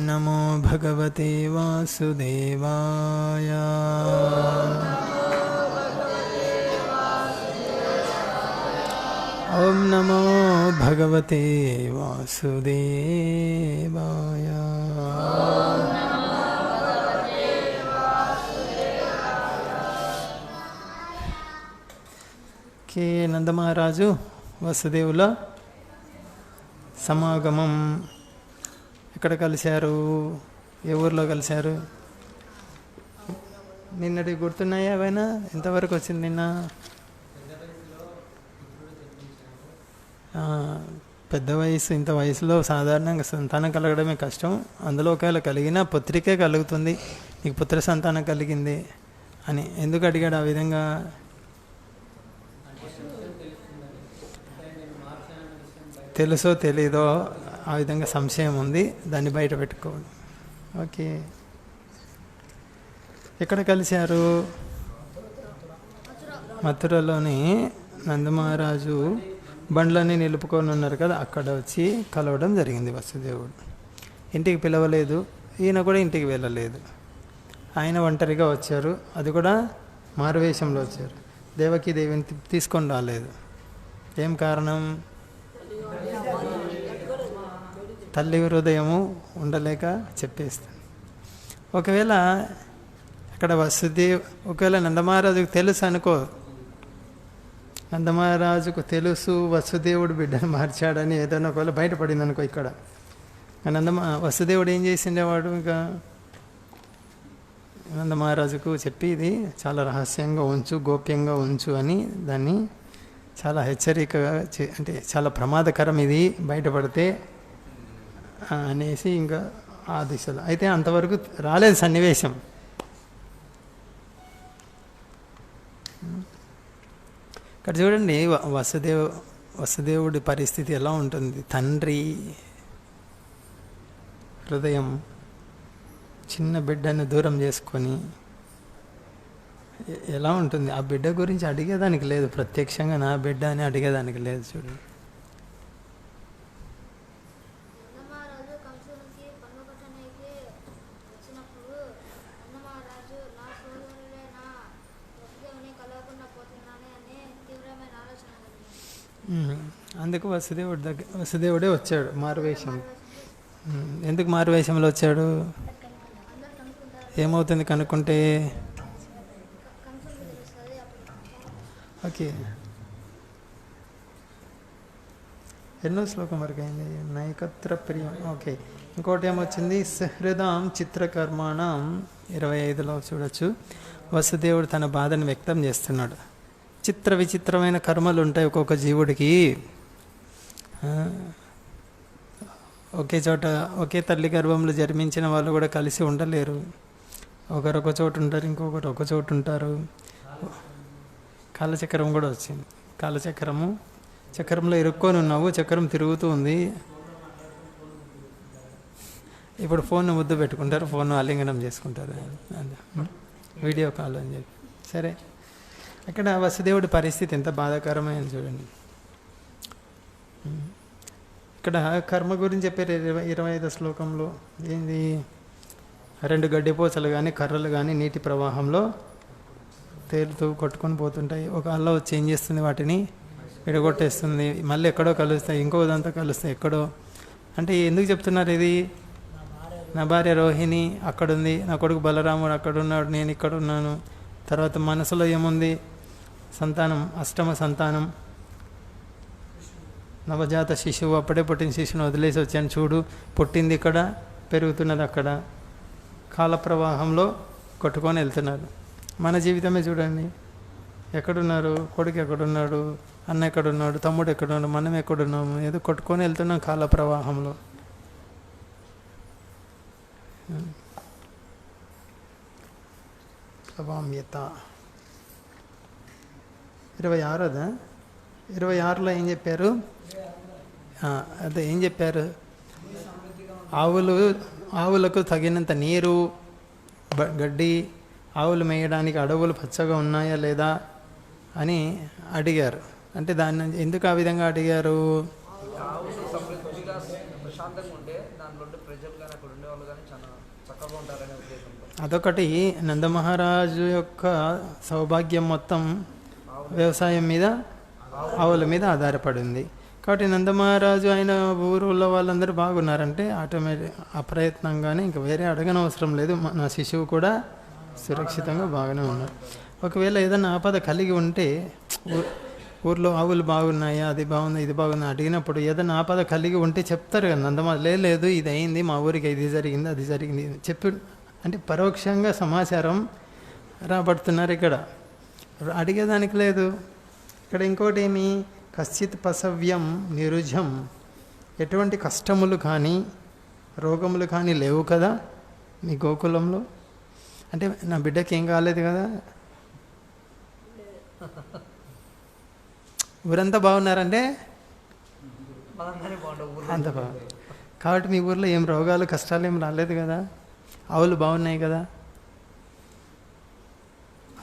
नमो भगवते वासुदेवाय। ॐ नमो भगवते वासुदेवाय। के నందమహారాజు వసుదేవుల సమాగమం ఎక్కడ కలిశారు? ఏ ఊర్లో కలిశారు? నిన్నటి గుర్తున్నాయా అవైనా? ఎంతవరకు వచ్చింది నిన్న? పెద్ద వయసు, ఇంత వయసులో సాధారణంగా సంతానం కలగడమే కష్టం. అందులో ఒకవేళ కలిగినా పుత్రికే కలుగుతుంది. నీకు పుత్ర సంతానం కలిగింది అని ఎందుకు అడిగాడు ఆ విధంగా? తెలుసో తెలీదో ఆ విధంగా సంశయం ఉంది, దాన్ని బయట పెట్టుకోండి. ఓకే, ఎక్కడ కలిశారు? మథురలోని నందమహారాజు బండ్లన్నీ నిలుపుకొని ఉన్నారు కదా, అక్కడ వచ్చి కలవడం జరిగింది వసుదేవుడు. ఇంటికి పిలవలేదు, ఈయన కూడా ఇంటికి వెళ్ళలేదు. ఆయన ఒంటరిగా వచ్చారు, అది కూడా మారువేషంలో వచ్చారు. దేవకీ దేవిని తీసుకొని రాలేదు. ఏం కారణం? తల్లి హృదయము ఉండలేక చెప్పేస్తుంది. ఒకవేళ అక్కడ ఒకవేళ నందమహారాజుకు తెలుసు అనుకో, నందమహారాజుకు తెలుసు వసుదేవుడు బిడ్డను మార్చాడని ఏదైనా ఒకవేళ బయటపడింది అనుకో, ఇక్కడ వసుదేవుడు ఏం చేసిండేవాడు? ఇంకా నందమహారాజుకు చెప్పి ఇది చాలా రహస్యంగా ఉంచు, గోప్యంగా ఉంచు అని దాన్ని చాలా హెచ్చరికగా అంటే చాలా ప్రమాదకరం ఇది బయటపడితే అనేసి ఇంకా ఆ దిశలో అయితే అంతవరకు రాలేదు సన్నివేశం. ఇక్కడ చూడండి వసుదేవుడి పరిస్థితి ఎలా ఉంటుంది. తండ్రి హృదయం చిన్న బిడ్డను దూరం చేసుకొని ఎలా ఉంటుంది? ఆ బిడ్డ గురించి అడిగేదానికి లేదు, ప్రత్యక్షంగా నా బిడ్డ అని అడిగేదానికి లేదు. చూడండి, అందుకు వసుదేవుడే వచ్చాడు మారువేషం. ఎందుకు మారువేషంలో వచ్చాడు? ఏమవుతుంది కనుక్కుంటే? ఓకే, ఎన్నో శ్లోకం వరకు అయింది? నైకత్ర ప్రియం. ఓకే, ఇంకోటి ఏమొచ్చింది? సహృదాం చిత్రకర్మాణం 25లో చూడొచ్చు. వసుదేవుడు తన బాధను వ్యక్తం చేస్తున్నాడు. చిత్ర విచిత్రమైన కర్మలు ఉంటాయి ఒక్కొక్క జీవుడికి. ఒకే చోట ఒకే తల్లి గర్భంలో జన్మించిన వాళ్ళు కూడా కలిసి ఉండలేరు. ఒకరు ఒక చోటు ఉంటారు, ఇంకొకరు ఒక చోటు ఉంటారు. కాలచక్రం కూడా వచ్చింది. చక్రంలో ఇరుక్కొని ఉన్నావు, చక్రం తిరుగుతూ ఉంది. ఇప్పుడు ఫోన్ ముద్దు పెట్టుకుంటారు, ఫోన్ ఆలింగనం చేసుకుంటారు, వీడియో కాల్ అని చెప్పి. సరే, అక్కడ వసుదేవుడి పరిస్థితి ఎంత బాధాకరమైంది చూడండి. ఇక్కడ కర్మ గురించి చెప్పారు 25వ శ్లోకంలో. ఏంది? 2 గడ్డిపోచలు కానీ కర్రలు కానీ నీటి ప్రవాహంలో తేలుతూ కొట్టుకొని పోతుంటాయి. ఒక అల్ల వచ్చి ఏం చేస్తుంది, వాటిని విడగొట్టేస్తుంది, మళ్ళీ ఎక్కడో కలుస్తాయి, ఇంకోదంతా కలుస్తాయి ఎక్కడో. అంటే ఎందుకు చెప్తున్నారు ఇది? నా భార్య రోహిణి అక్కడుంది, నా కొడుకు బలరాముడు అక్కడున్నాడు, నేను ఇక్కడ ఉన్నాను. తర్వాత మనసులో ఏముంది? సంతానం, అష్టమ సంతానం, నవజాత శిశువు, అప్పుడే పుట్టిన శిశువుని వదిలేసి వచ్చాను చూడు, పుట్టింది ఇక్కడ, పెరుగుతున్నది అక్కడ, కాల ప్రవాహంలో కొట్టుకొని వెళ్తున్నారు. మన జీవితమే చూడండి, ఎక్కడున్నారు? కొడుకు ఎక్కడున్నాడు, అన్న ఎక్కడున్నాడు, తమ్ముడు ఎక్కడున్నాడు, మనం ఎక్కడున్నాము? ఏదో కొట్టుకొని వెళ్తున్నాం కాల ప్రవాహంలో. ప్రభామ్యత 26దా? 26లో ఏం చెప్పారు? అదే ఏం చెప్పారు? ఆవులకు తగినంత నీరు, గడ్డి, ఆవులు మేయడానికి అడవులు పచ్చగా ఉన్నాయా లేదా అని అడిగారు. అంటే దాన్ని ఎందుకు ఆ విధంగా అడిగారు? అదొకటి. నందమహారాజు యొక్క సౌభాగ్యం మొత్తం వ్యవసాయం మీద, ఆవుల మీద ఆధారపడింది. కాబట్టి నందమహారాజు ఆయన ఊరులో వాళ్ళందరూ బాగున్నారంటే ఆటోమేటిక్ అప్రయత్నంగానే ఇంకా వేరే అడగనవసరం లేదు, నా శిశువు కూడా సురక్షితంగా బాగానే ఉన్నారు. ఒకవేళ ఏదైనా ఆపద కలిగి ఉంటే ఊర్లో ఆవులు బాగున్నాయా, అది బాగుంది, ఇది బాగుంది అడిగినప్పుడు ఏదైనా ఆపద కలిగి ఉంటే చెప్తారు కదా నందమహారాజు, లేదు ఇది అయింది, మా ఊరికి ఇది జరిగింది, అది జరిగింది చెప్పి, అంటే పరోక్షంగా సమాచారం రాబడుతున్నారు. ఇక్కడ అడిగేదానికి లేదు. ఇక్కడ ఇంకోటి ఏమి? కశ్చిత్ పసవ్యం నిరుజం, ఎటువంటి కష్టములు కానీ రోగములు కానీ లేవు కదా మీ గోకులంలో. అంటే నా బిడ్డకి ఏం కాలేదు కదా, ఊరంతా బాగున్నారంటే అంత బాగుంది. కాబట్టి మీ ఊర్లో ఏం రోగాలు కష్టాలు ఏం రాలేదు కదా, ఆవులు బాగున్నాయి కదా.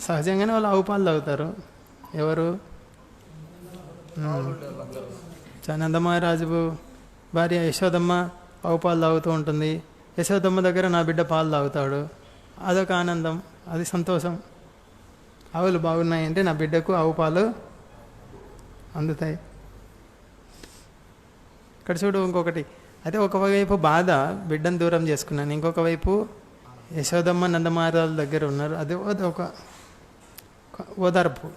సహజంగానే వాళ్ళు ఆవు పాలు తాగుతారు. ఎవరు? నందమహారాజు భార్య యశోదమ్మ ఆవు పాలు తాగుతూ ఉంటుంది. యశోదమ్మ దగ్గర నా బిడ్డ పాలు తాగుతాడు. అదొక ఆనందం, అది సంతోషం. ఆవులు బాగున్నాయి అంటే నా బిడ్డకు ఆవు పాలు అందుతాయి. ఇక్కడ చూడు ఇంకొకటి, అయితే ఒకవైపు బాధ, బిడ్డను దూరం చేసుకున్నాను, ఇంకొక వైపు యశోదమ్మ నందమహారాజు దగ్గర ఉన్నారు, అది ఒక ఓదార్పు.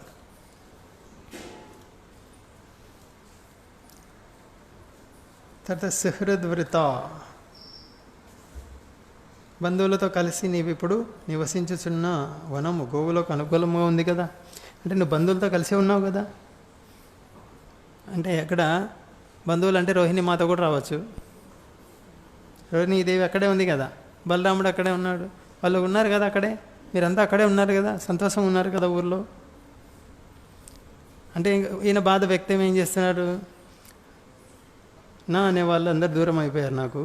తర్వాత సుహృద్వృత, బంధువులతో కలిసి నీవు ఇప్పుడు నివసించుచున్న వనము గోవులకు అనుకూలంగా ఉంది కదా. అంటే నువ్వు బంధువులతో కలిసి ఉన్నావు కదా. అంటే ఎక్కడ బంధువులు అంటే రోహిణి మాత కూడా రావచ్చు. రోహిణీదేవి అక్కడే ఉంది కదా, బలరాముడు అక్కడే ఉన్నాడు, వాళ్ళు ఉన్నారు కదా అక్కడే, మీరంతా అక్కడే ఉన్నారు కదా, సంతోషం ఉన్నారు కదా ఊర్లో. అంటే ఈయన బాధ వ్యక్తం ఏం చేస్తున్నారు? నా అనే వాళ్ళు అందరు దూరం అయిపోయారు నాకు.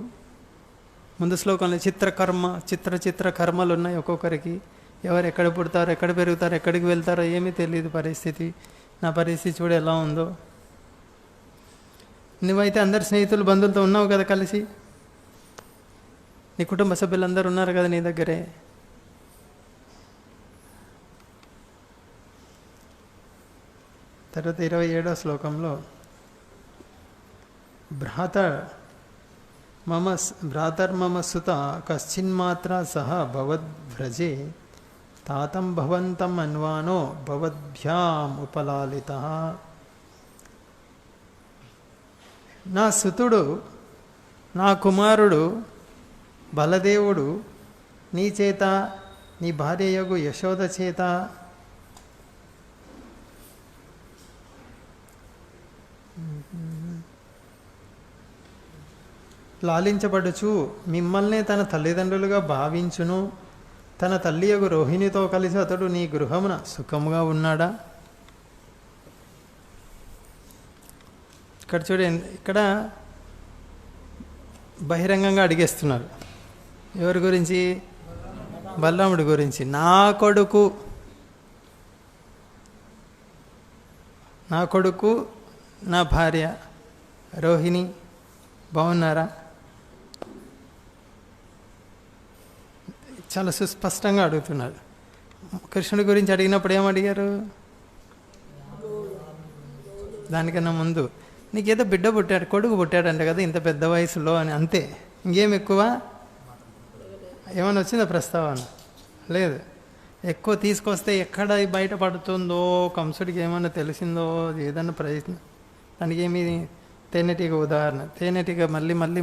ముందు శ్లోకంలో చిత్ర కర్మలు ఉన్నాయి ఒక్కొక్కరికి. ఎవరు ఎక్కడ పుడతారో, ఎక్కడ పెరుగుతారో, ఎక్కడికి వెళ్తారో ఏమీ తెలియదు పరిస్థితి. నా పరిస్థితి చూడు ఎలా ఉందో. నువ్వైతే అందరు స్నేహితులు బంధువులతో ఉన్నావు కదా కలిసి, నీ కుటుంబ సభ్యులందరూ ఉన్నారు కదా నీ దగ్గరే. తర్వాత 27వ శ్లోకంలో భ్రాతర్మమ సుత కశ్చిన్మాత్రా సహ భవద్వ్రజే తాతం భవంతం అన్వానో భవద్భ్యాం ఉపలాలిత. నా సుతుడు, నా కుమారుడు బలదేవుడు నీ చేత, నీ భార్యయగు యశోద చేత లాలించబడుచు మిమ్మల్నే తన తల్లిదండ్రులుగా భావించును. తన తల్లియగు రోహిణితో కలిసి అతడు నీ గృహమున సుఖముగా ఉన్నాడా? ఇక్కడ చూడండి, ఇక్కడ బహిరంగంగా అడిగేస్తున్నారు. ఎవరి గురించి? బలరాముడి గురించి. నా కొడుకు, నా భార్య రోహిణి బాగున్నారా? చాలా సుస్పష్టంగా అడుగుతున్నాడు. కృష్ణుడి గురించి అడిగినప్పుడు ఏమడిగారు? దానికన్నా ముందు నీకేదో బిడ్డ పుట్టాడు, కొడుకు పుట్టాడంట కదా ఇంత పెద్ద వయసులో అని, అంతే. ఇంకేం ఎక్కువ ఏమైనా వచ్చిందా ప్రస్తావన? లేదు. ఎక్కువ తీసుకొస్తే ఎక్కడ బయటపడుతుందో, కంసుడికి ఏమన్నా తెలిసిందో, ఏదన్నా ప్రయత్నం, దానికి ఏమి తేనెటీగ ఉదాహరణ. తేనెటీగ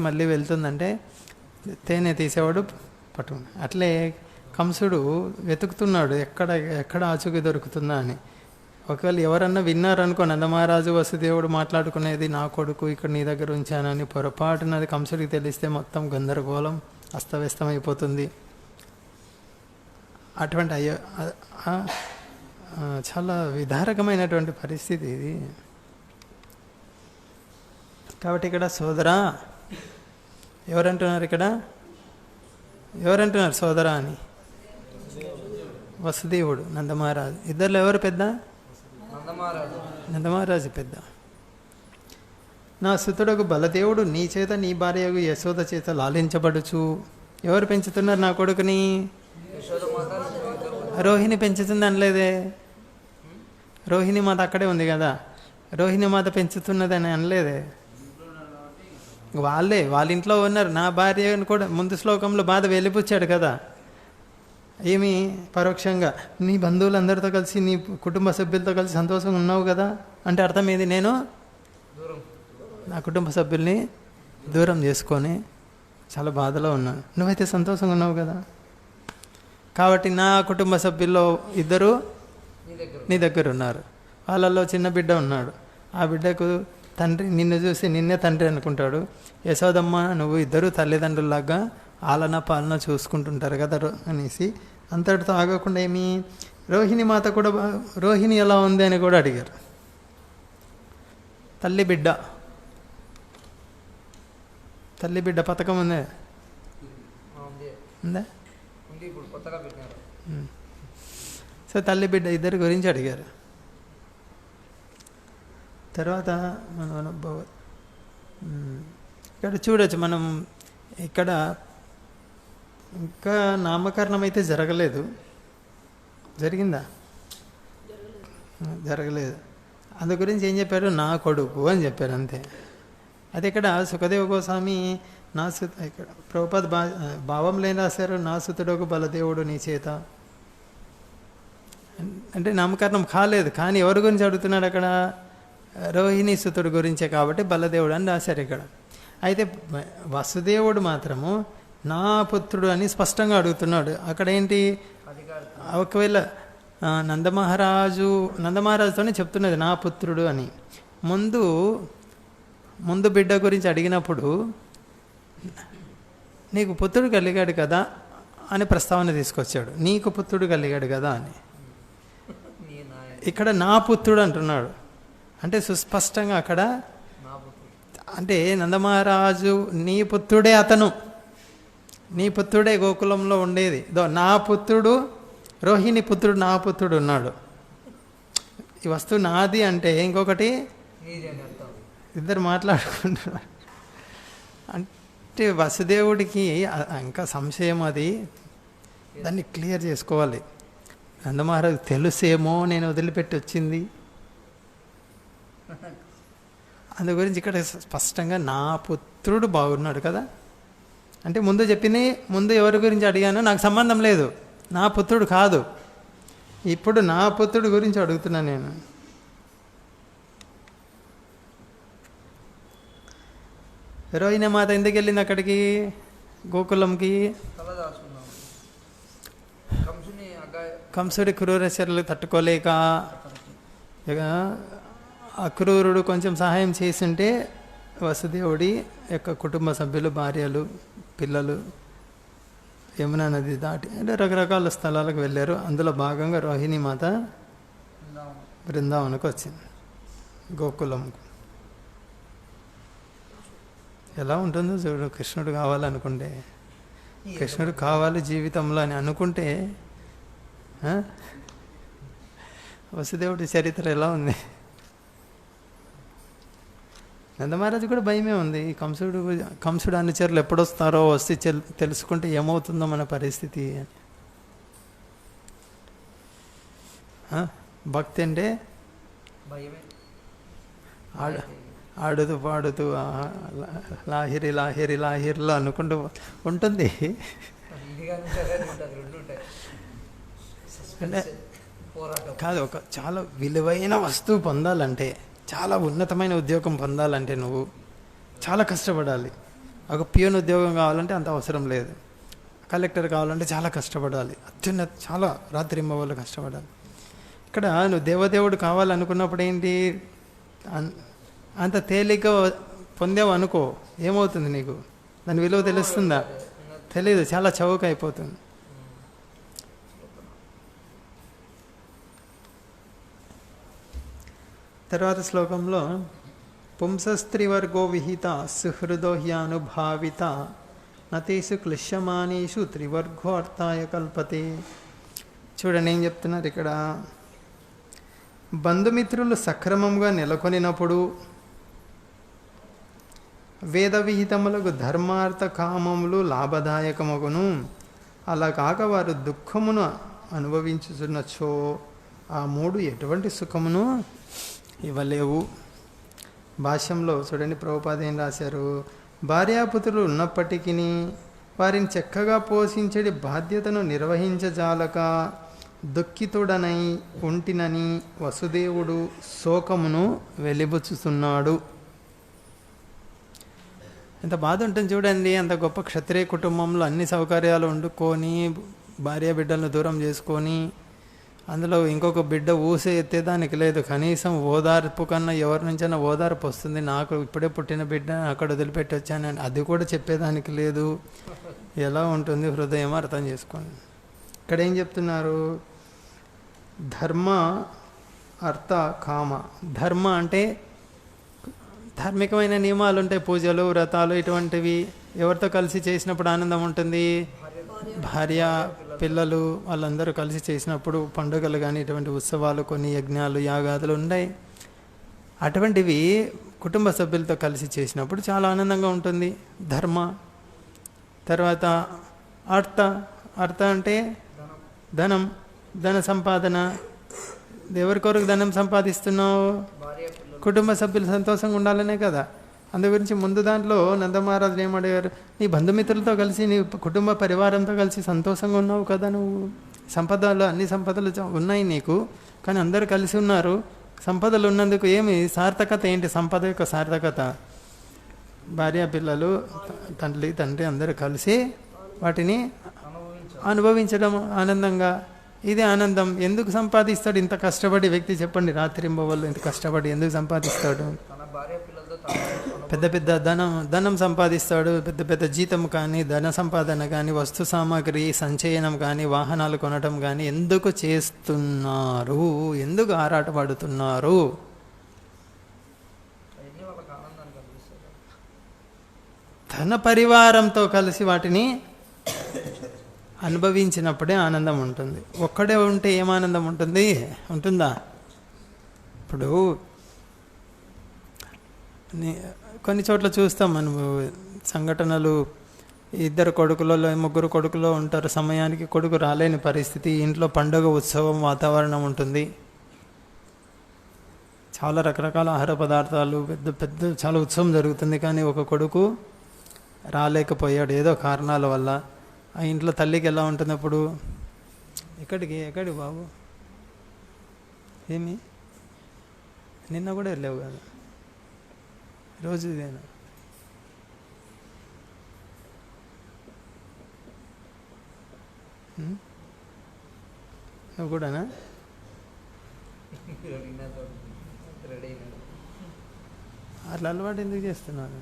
మళ్ళీ వెళ్తుందంటే తేనె తీసేవాడు పట్టుకుని, అట్లే కంసుడు వెతుకుతున్నాడు ఎక్కడ ఆచూకీ దొరుకుతుందా అని. ఒకవేళ ఎవరన్నా విన్నారనుకో, నందమహారాజు వసుదేవుడు మాట్లాడుకునేది నా కొడుకు ఇక్కడ నీ దగ్గర ఉంచానని, పొరపాటునది కంసుడికి తెలిస్తే మొత్తం గందరగోళం అస్తవ్యస్తం అయిపోతుంది. అటువంటి చాలా విదారకమైనటువంటి పరిస్థితి ఇది. కాబట్టి ఇక్కడ సోదరా ఎవరంటున్నారు? ఎవరంటున్నారు సోదరా అని? వసుదేవుడు, నందమహారాజు. ఇద్దరిలో ఎవరు పెద్ద? నందమహారాజు పెద్ద. నా సుతుడకు బలదేవుడు నీ చేత నీ భార్యకు యశోద చేత లాలించబడుచు. ఎవరు పెంచుతున్నారు నా కొడుకుని? రోహిణి పెంచుతుంది అనలేదే. రోహిణి మాత అక్కడే ఉంది కదా, రోహిణి మాత పెంచుతున్నదని అనలేదే. వాళ్ళ ఇంట్లో ఉన్నారు. నా భార్యను కూడా ముందు శ్లోకంలో బాధ వెళ్ళిపుచ్చాడు కదా. ఏమి పరోక్షంగా నీ బంధువులందరితో కలిసి, నీ కుటుంబ సభ్యులతో కలిసి సంతోషంగా ఉన్నావు కదా అంటే అర్థం ఏది? నేను నా కుటుంబ సభ్యుల్ని దూరం చేసుకొని చాలా బాధలో ఉన్నాను. నువ్వైతే సంతోషంగా ఉన్నావు కదా. కాబట్టి నా కుటుంబ సభ్యుల్లో ఇద్దరు నీ దగ్గర ఉన్నారు. వాళ్ళల్లో చిన్న బిడ్డ ఉన్నాడు. ఆ బిడ్డకు తండ్రి నిన్ను చూసి నిన్నే తండ్రి అనుకుంటాడు. యశోదమ్మ నువ్వు ఇద్దరు తల్లిదండ్రుల్లాగా ఆలన పాలన చూసుకుంటుంటారు కదా అనేసి అంతటితో ఆగకుండా ఏమి రోహిణి మాత కూడా, రోహిణి ఎలా ఉంది అని కూడా అడిగారు. తల్లి బిడ్డ పథకం ఉందా? సో తల్లి బిడ్డ ఇద్దరి గురించి అడిగారు. తర్వాత మన ఇక్కడ చూడొచ్చు మనం, ఇక్కడ ఇంకా నామకరణం అయితే జరగలేదు. జరిగిందా? జరగలేదు. అందు గురించి ఏం చెప్పారు? నా కొడుకు అని చెప్పారు, అంతే. అది ఇక్కడ సుఖదేవ గోస్వామి ఇక్కడ ప్రభుపాద భావం లేని రాశారు. నా సుతుడకు బలదేవుడు నీ చేత అంటే నామకరణం కాలేదు, కానీ ఎవరి గురించి అడుగుతున్నాడు అక్కడ? రోహిణి సుతుడు గురించే కాబట్టి బలదేవుడు అని రాశారు ఇక్కడ. అయితే వసుదేవుడు మాత్రము నా పుత్రుడు అని స్పష్టంగా అడుగుతున్నాడు. అక్కడ ఏంటి? ఒకవేళ నందమహారాజుతోనే చెప్తున్నది నా పుత్రుడు అని. ముందు బిడ్డ గురించి అడిగినప్పుడు నీకు పుత్రుడు కలిగాడు కదా అని ప్రస్తావన తీసుకొచ్చాడు. నీకు పుత్రుడు కలిగాడు కదా అని. ఇక్కడ నా పుత్రుడు అంటున్నాడు. అంటే సుస్పష్టంగా అక్కడ అంటే నందమహారాజు నీ పుత్రుడే, అతను నీ పుత్రుడే గోకులంలో ఉండేది. నా పుత్రుడు, రోహిణి పుత్రుడు, నా పుత్రుడు ఉన్నాడు. ఈ వస్తువు నాది అంటే ఇంకొకటి ఇద్దరు మాట్లాడుకుంటున్నారు. అంటే వసుదేవుడికి ఇంకా సంశయం, అది దాన్ని క్లియర్ చేసుకోవాలి. నందమహారాజు తెలుసేమో నేను వదిలిపెట్టి వచ్చింది. అందు గురించి ఇక్కడ స్పష్టంగా నా పుత్రుడు బాగున్నాడు కదా అంటే ముందు ఎవరి గురించి అడిగానో నాకు సంబంధం లేదు, నా పుత్రుడు కాదు. ఇప్పుడు నా పుత్రుడు గురించి అడుగుతున్నా నేను. రోహిణి మాత ఎందుకు వెళ్ళింది అక్కడికి, గోకులంకి? కంసుడి క్రూర చర్యలు తట్టుకోలేక, అక్రూరుడు కొంచెం సహాయం చేస్తుంటే వసుదేవుడి యొక్క కుటుంబ సభ్యులు, భార్యలు, పిల్లలు యమునా నది దాటి అంటే రకరకాల స్థలాలకు వెళ్ళారు. అందులో భాగంగా రోహిణి మాత బృందావనకు వచ్చింది, గోకులంకు. ఎలా ఉంటుందో చూడు, కృష్ణుడు కావాలనుకుంటే కృష్ణుడు కావాలి జీవితంలో అని అనుకుంటే ఆ? వసుదేవుడి చరిత్ర ఎలా ఉంది? నందమహారాజు కూడా భయమే ఉంది. కంసుడు అనుచరులు ఎప్పుడొస్తారో వస్తే తెలుసుకుంటే ఏమవుతుందో మన పరిస్థితి అని. భక్తి అంటే ఆడుతూ పాడుతూ లాహిరి లాహిరి లాహిరిలో అనుకుంటూ ఉంటుంది. అంటే కాదు, ఒక చాలా విలువైన వస్తువు పొందాలంటే, చాలా ఉన్నతమైన ఉద్యోగం పొందాలంటే నువ్వు చాలా కష్టపడాలి. ఒక పియూన్ ఉద్యోగం కావాలంటే అంత అవసరం లేదు. కలెక్టర్ కావాలంటే చాలా కష్టపడాలి. అత్యున్నత చాలా రాత్రింబవళ్ళు కష్టపడాలి. ఇక్కడ నువ్వు దేవదేవుడు కావాలనుకున్నప్పుడు ఏంటి, అంత తేలిక పొందావు అనుకో, ఏమవుతుంది నీకు? దాని విలువ తెలుస్తుందా? తెలీదు, చాలా చౌక అయిపోతుంది. తర్వాత శ్లోకంలో పుంసస్త్రివర్గో విహిత సుహృదో హ్యానుభావిత నతేషు క్లిశ్యమానేషు త్రివర్గో అర్థాయ కల్పతే. చూడండి ఏం చెప్తున్నారు ఇక్కడ. బంధుమిత్రులు సక్రమంగా నెలకొనినప్పుడు వేద విహితములకు ధర్మార్థ కామములు లాభదాయకమగును. అలా కాక వారు దుఃఖమును అనుభవించుచున్నచో ఆ మూడు ఎటువంటి సుఖమును ఇవ్వలేవు. భాష్యంలో చూడండి ప్రభుపాద ఏం రాశారు. భార్యాపుత్రులు ఉన్నప్పటికీ వారిని చక్కగా పోషించడి బాధ్యతను నిర్వహించజాలక దుఃఖితుడనై ఉంటినని వసుదేవుడు శోకమును వెలిబుచ్చుతున్నాడు. ఎంత బాధ ఉంటుంది చూడండి. అంత గొప్ప క్షత్రియ కుటుంబంలో అన్ని సౌకర్యాలు వండుకొని భార్య బిడ్డలను దూరం చేసుకొని అందులో ఇంకొక బిడ్డ ఊసే ఎత్తేదానికి లేదు. కనీసం ఓదార్పు కన్నా ఎవరి నుంచైనా ఓదార్పు వస్తుంది. నాకు ఇప్పుడే పుట్టిన బిడ్డ అక్కడ వదిలిపెట్టి వచ్చానని అది కూడా చెప్పేదానికి లేదు. ఎలా ఉంటుంది హృదయం, అర్థం చేసుకోండి. ఇక్కడ ఏం చెప్తున్నారు? ధర్మ అర్థ కామ. ధర్మ అంటే ధార్మికమైన నియమాలు ఉంటాయి, పూజలు వ్రతాలు ఇటువంటివి. ఎవరితో కలిసి చేసినప్పుడు ఆనందం ఉంటుంది? భార్య పిల్లలు వాళ్ళందరూ కలిసి చేసినప్పుడు పండుగలు కానీ ఇటువంటి ఉత్సవాలు, కొన్ని యజ్ఞాలు యాగాదులు ఉన్నాయి. అటువంటివి కుటుంబ సభ్యులతో కలిసి చేసినప్పుడు చాలా ఆనందంగా ఉంటుంది. ధర్మ. తర్వాత అర్థ. అర్థ అంటే ధనం, ధన సంపాదన. ఎవరి కొరకు ధనం సంపాదిస్తున్నావు? కుటుంబ సభ్యులు సంతోషంగా ఉండాలనే కదా. అందు గురించి ముందు దాంట్లో నందమహారాజు ఏమడిగారు, నీ బంధుమిత్రులతో కలిసి నీ కుటుంబ పరివారంతో కలిసి సంతోషంగా ఉన్నావు కదా నువ్వు. సంపదలు, అన్ని సంపదలు ఉన్నాయి నీకు, కానీ అందరూ కలిసి ఉన్నారు. సంపదలు ఉన్నందుకు ఏమి సార్థకత ఏంటి? సంపద యొక్క సార్థకత భార్య పిల్లలు తండ్రి అందరూ కలిసి వాటిని అనుభవించడం ఆనందంగా. ఇదే ఆనందం. ఎందుకు సంపాదిస్తాడు ఇంత కష్టపడి వ్యక్తి? చెప్పండి, రాత్రింబవళ్ళు ఇంత కష్టపడి ఎందుకు సంపాదిస్తాడు? పెద్ద పెద్ద ధనం సంపాదిస్తాడు. పెద్ద పెద్ద జీతం కానీ, ధన సంపాదన కానీ, వస్తు సామాగ్రి సంచయనం కానీ, వాహనాలు కొనడం కానీ ఎందుకు చేస్తున్నారు? ఎందుకు ఆరాటపడుతున్నారు? ధన పరివారంతో కలిసి వాటిని అనుభవించినప్పుడే ఆనందం ఉంటుంది. ఒక్కడే ఉంటే ఏం ఆనందం ఉంటుంది? ఉంటుందా? ఇప్పుడు కొన్ని చోట్ల చూస్తాం మనం సంఘటనలు. ఇద్దరు కొడుకులలో ముగ్గురు కొడుకులో ఉంటారు. సమయానికి కొడుకు రాలేని పరిస్థితి. ఇంట్లో పండుగ ఉత్సవం వాతావరణం ఉంటుంది. చాలా రకరకాల ఆహార పదార్థాలు, పెద్ద పెద్ద చాలా ఉత్సవం జరుగుతుంది. కానీ ఒక కొడుకు రాలేకపోయాడు ఏదో కారణాల వల్ల. ఆ ఇంట్లో తల్లికి ఎలా ఉంటుంది అప్పుడు? ఎక్కడికి బాబు? ఏమి నిన్న కూడా వెళ్ళావు కదా, రోజు ఇదేనా? నువ్వు కూడానా? అట్లా అలవాటు ఎందుకు చేస్తున్నాను?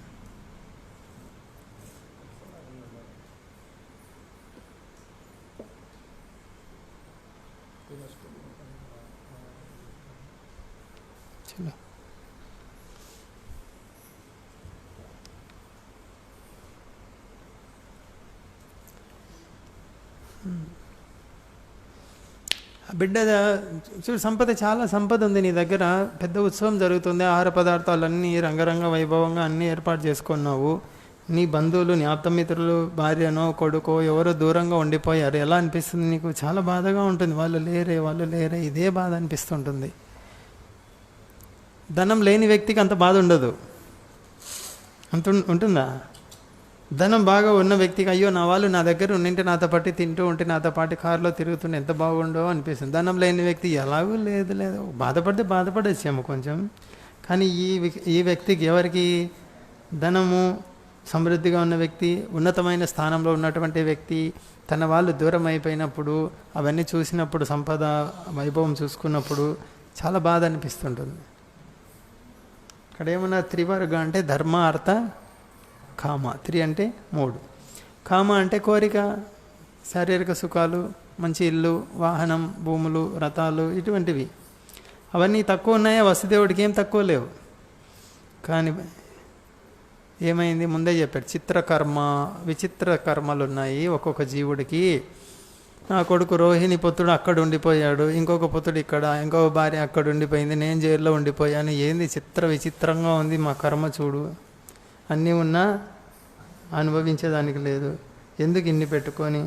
చలో. బిడ్డ చూడు, సంపద, చాలా సంపద ఉంది నీ దగ్గర, పెద్ద ఉత్సవం జరుగుతుంది, ఆహార పదార్థాలన్నీ రంగరంగ వైభవంగా అన్నీ ఏర్పాటు చేసుకున్నావు. నీ బంధువులు, నీ ఆప్తమిత్రులు, భార్యనో కొడుకో ఎవరో దూరంగా ఉండిపోయారు. ఎలా అనిపిస్తుంది నీకు? చాలా బాధగా ఉంటుంది. వాళ్ళు లేరే, ఇదే బాధ అనిపిస్తుంటుంది. ధనం లేని వ్యక్తికి అంత బాధ ఉండదు. ఉంటుందా? ధనం బాగా ఉన్న వ్యక్తికి, అయ్యో నా వాళ్ళు నా దగ్గర ఉండింటే నాతో పాటు తింటూ ఉంటే నాతో పాటు కారులో తిరుగుతుంటే ఎంత బాగుండో అనిపిస్తుంది. ధనం లేని వ్యక్తి ఎలాగూ లేదు, బాధపడితే బాధపడచ్చేమో కొంచెం. కానీ ఈ వ్యక్తికి, ఎవరికి? ధనము సమృద్ధిగా ఉన్న వ్యక్తి, ఉన్నతమైన స్థానంలో ఉన్నటువంటి వ్యక్తి, తన వాళ్ళు దూరం అయిపోయినప్పుడు, అవన్నీ చూసినప్పుడు, సంపద వైభవం చూసుకున్నప్పుడు చాలా బాధ అనిపిస్తుంటుంది. ఇక్కడ ఏమన్నా త్రివర్గ అంటే ధర్మ, అర్థ, కామ. 3 అంటే 3. కామ అంటే కోరిక, శారీరక సుఖాలు, మంచి ఇల్లు, వాహనం, భూములు, రథాలు, ఇటువంటివి. అవన్నీ తక్కువ ఉన్నాయా? వసుదేవుడికి ఏం తక్కువ లేవు. కానీ ఏమైంది? ముందే చెప్పాడు, చిత్రకర్మ, విచిత్ర కర్మలు ఉన్నాయి ఒక్కొక్క జీవుడికి. నా కొడుకు రోహిణి పుత్రుడు అక్కడ ఉండిపోయాడు, ఇంకొక పుత్రుడు ఇక్కడ, ఇంకొక భార్య అక్కడ ఉండిపోయింది, నేను జైల్లో ఉండిపోయాను. ఏంది విచిత్రంగా ఉంది మా కర్మ చూడు. అన్నీ ఉన్నా అనుభవించేదానికి లేదు. ఎందుకు ఇన్ని పెట్టుకొని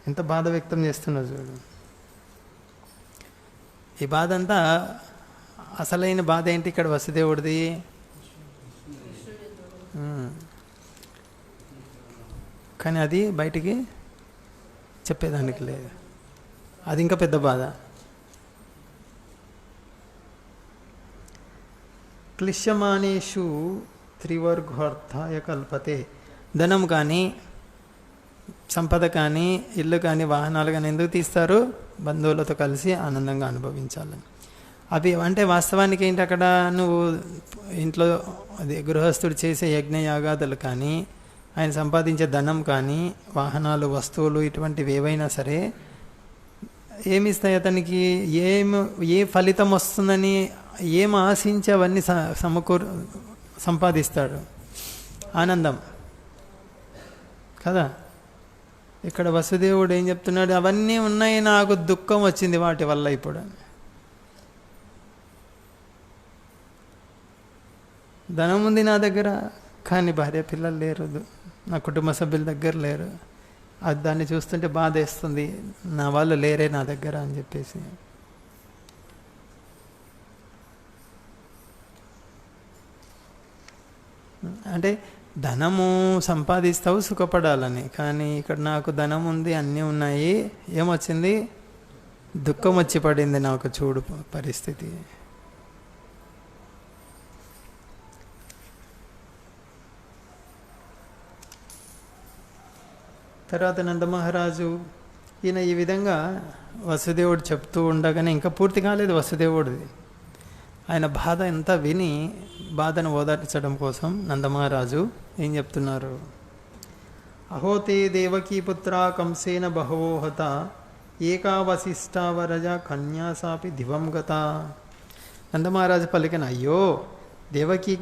ఎంత బాధ వ్యక్తం చేస్తున్నా చూడు. ఈ బాధ అంతా, అసలైన బాధ ఏంటి ఇక్కడ వసుదేవుడిది? కానీ అది బయటికి చెప్పేదానికి లేదు. అది ఇంకా పెద్ద బాధ. క్లిశ్యమానేషు త్రివర్గార్థాయ కల్పతే. ధనం కానీ, సంపద కానీ, ఇల్లు కానీ, వాహనాలు కానీ ఎందుకు తీస్తారు? బంధువులతో కలిసి ఆనందంగా అనుభవించాలని. అవి అంటే వాస్తవానికి ఏంటి, అక్కడ నువ్వు ఇంట్లో అది గృహస్థుడు చేసే యజ్ఞయాగాదులు కానీ, ఆయన సంపాదించే ధనం కానీ, వాహనాలు, వస్తువులు, ఇటువంటివి ఏవైనా సరే ఏమిస్తాయి అతనికి? ఏ ఫలితం వస్తుందని ఏం ఆశించి అవన్నీ సంపాదిస్తాడు? ఆనందం కదా. ఇక్కడ వసుదేవుడు ఏం చెప్తున్నాడు? అవన్నీ ఉన్నాయి, నాకు దుఃఖం వచ్చింది వాటి వల్ల ఇప్పుడు. ధనం ఉంది నా దగ్గర, కానీ భార్య పిల్లలు లేరు, నా కుటుంబ సభ్యుల దగ్గర లేరు. అది దాన్ని చూస్తుంటే బాధ వేస్తుంది, నా వాళ్ళు లేరే నా దగ్గర అని చెప్పేసి. అంటే ధనము సంపాదిస్తావు సుఖపడాలని, కానీ ఇక్కడ నాకు ధనం ఉంది, అన్నీ ఉన్నాయి, ఏమొచ్చింది? దుఃఖం వచ్చి పడింది నాకు చూడు పరిస్థితి. తర్వాత నందమహారాజు ఈయన ఈ విధంగా వసుదేవుడు చెప్తూ ఉండగానే, ఇంకా పూర్తి కాలేదు వసుదేవుడిది. ఆయన బాధ ఎంత విని బాధను ఓదార్చడం కోసం నందమహారాజు ఏం చెప్తున్నారు? అహోతే దేవకీపుత్ర కంసేన బహవో హత ఏకా వశిష్టావరజ కన్యాసాపి దివం గత. నందమహారాజు పలికిన, అయ్యో దేవకీ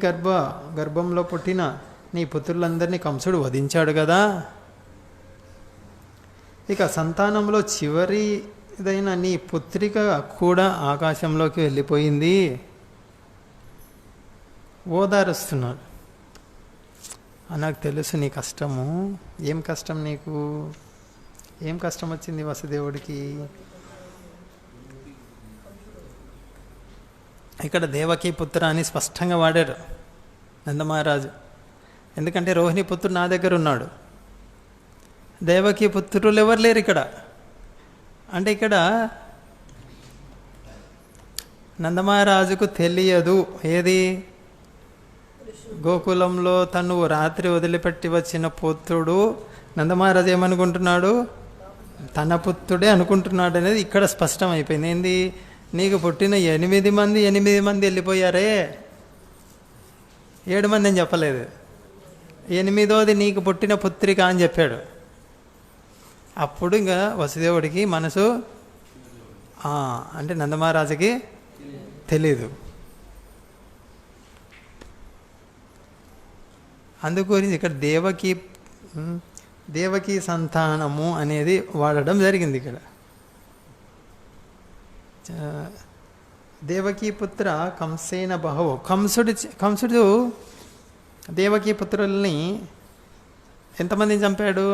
గర్భంలో పుట్టిన నీ పుత్రులందరినీ కంసుడు వధించాడు కదా. ఇక సంతానంలో చివరిదైన నీ పుత్రిక కూడా ఆకాశంలోకి వెళ్ళిపోయింది. ఓదారుస్తున్నాడు. నాకు తెలుసు నీ కష్టము. ఏం కష్టం నీకు? ఏం కష్టం వచ్చింది వసుదేవుడికి? ఇక్కడ దేవకీ పుత్ర అని స్పష్టంగా వాడారు నందమహారాజు. ఎందుకంటే రోహిణి పుత్రుడు నా దగ్గర ఉన్నాడు, దేవకీ పుత్రులు ఎవరు లేరు ఇక్కడ. అంటే ఇక్కడ నందమహారాజుకు తెలియదు ఏది? గోకులంలో తను రాత్రి వదిలిపెట్టి వచ్చిన పుత్రుడు నందమహారాజు ఏమనుకుంటున్నాడు? తన పుత్రుడే అనుకుంటున్నాడు అనేది ఇక్కడ స్పష్టం అయిపోయింది. ఏంది? నీకు పుట్టిన 8 మంది వెళ్ళిపోయారే, 7 మంది అని చెప్పలేదు, 8వది నీకు పుట్టిన పుత్రిక అని చెప్పాడు. అప్పుడు ఇంకా వసుదేవుడికి మనసు, అంటే నందమహారాజుకి తెలీదు. అందుగురించి ఇక్కడ దేవకీ సంతానము అనేది వాడడం జరిగింది ఇక్కడ. దేవకీ పుత్ర కంసేన బహవు. కంసుడు దేవకీ పుత్రుల్ని ఎంతమందిని చంపాడు?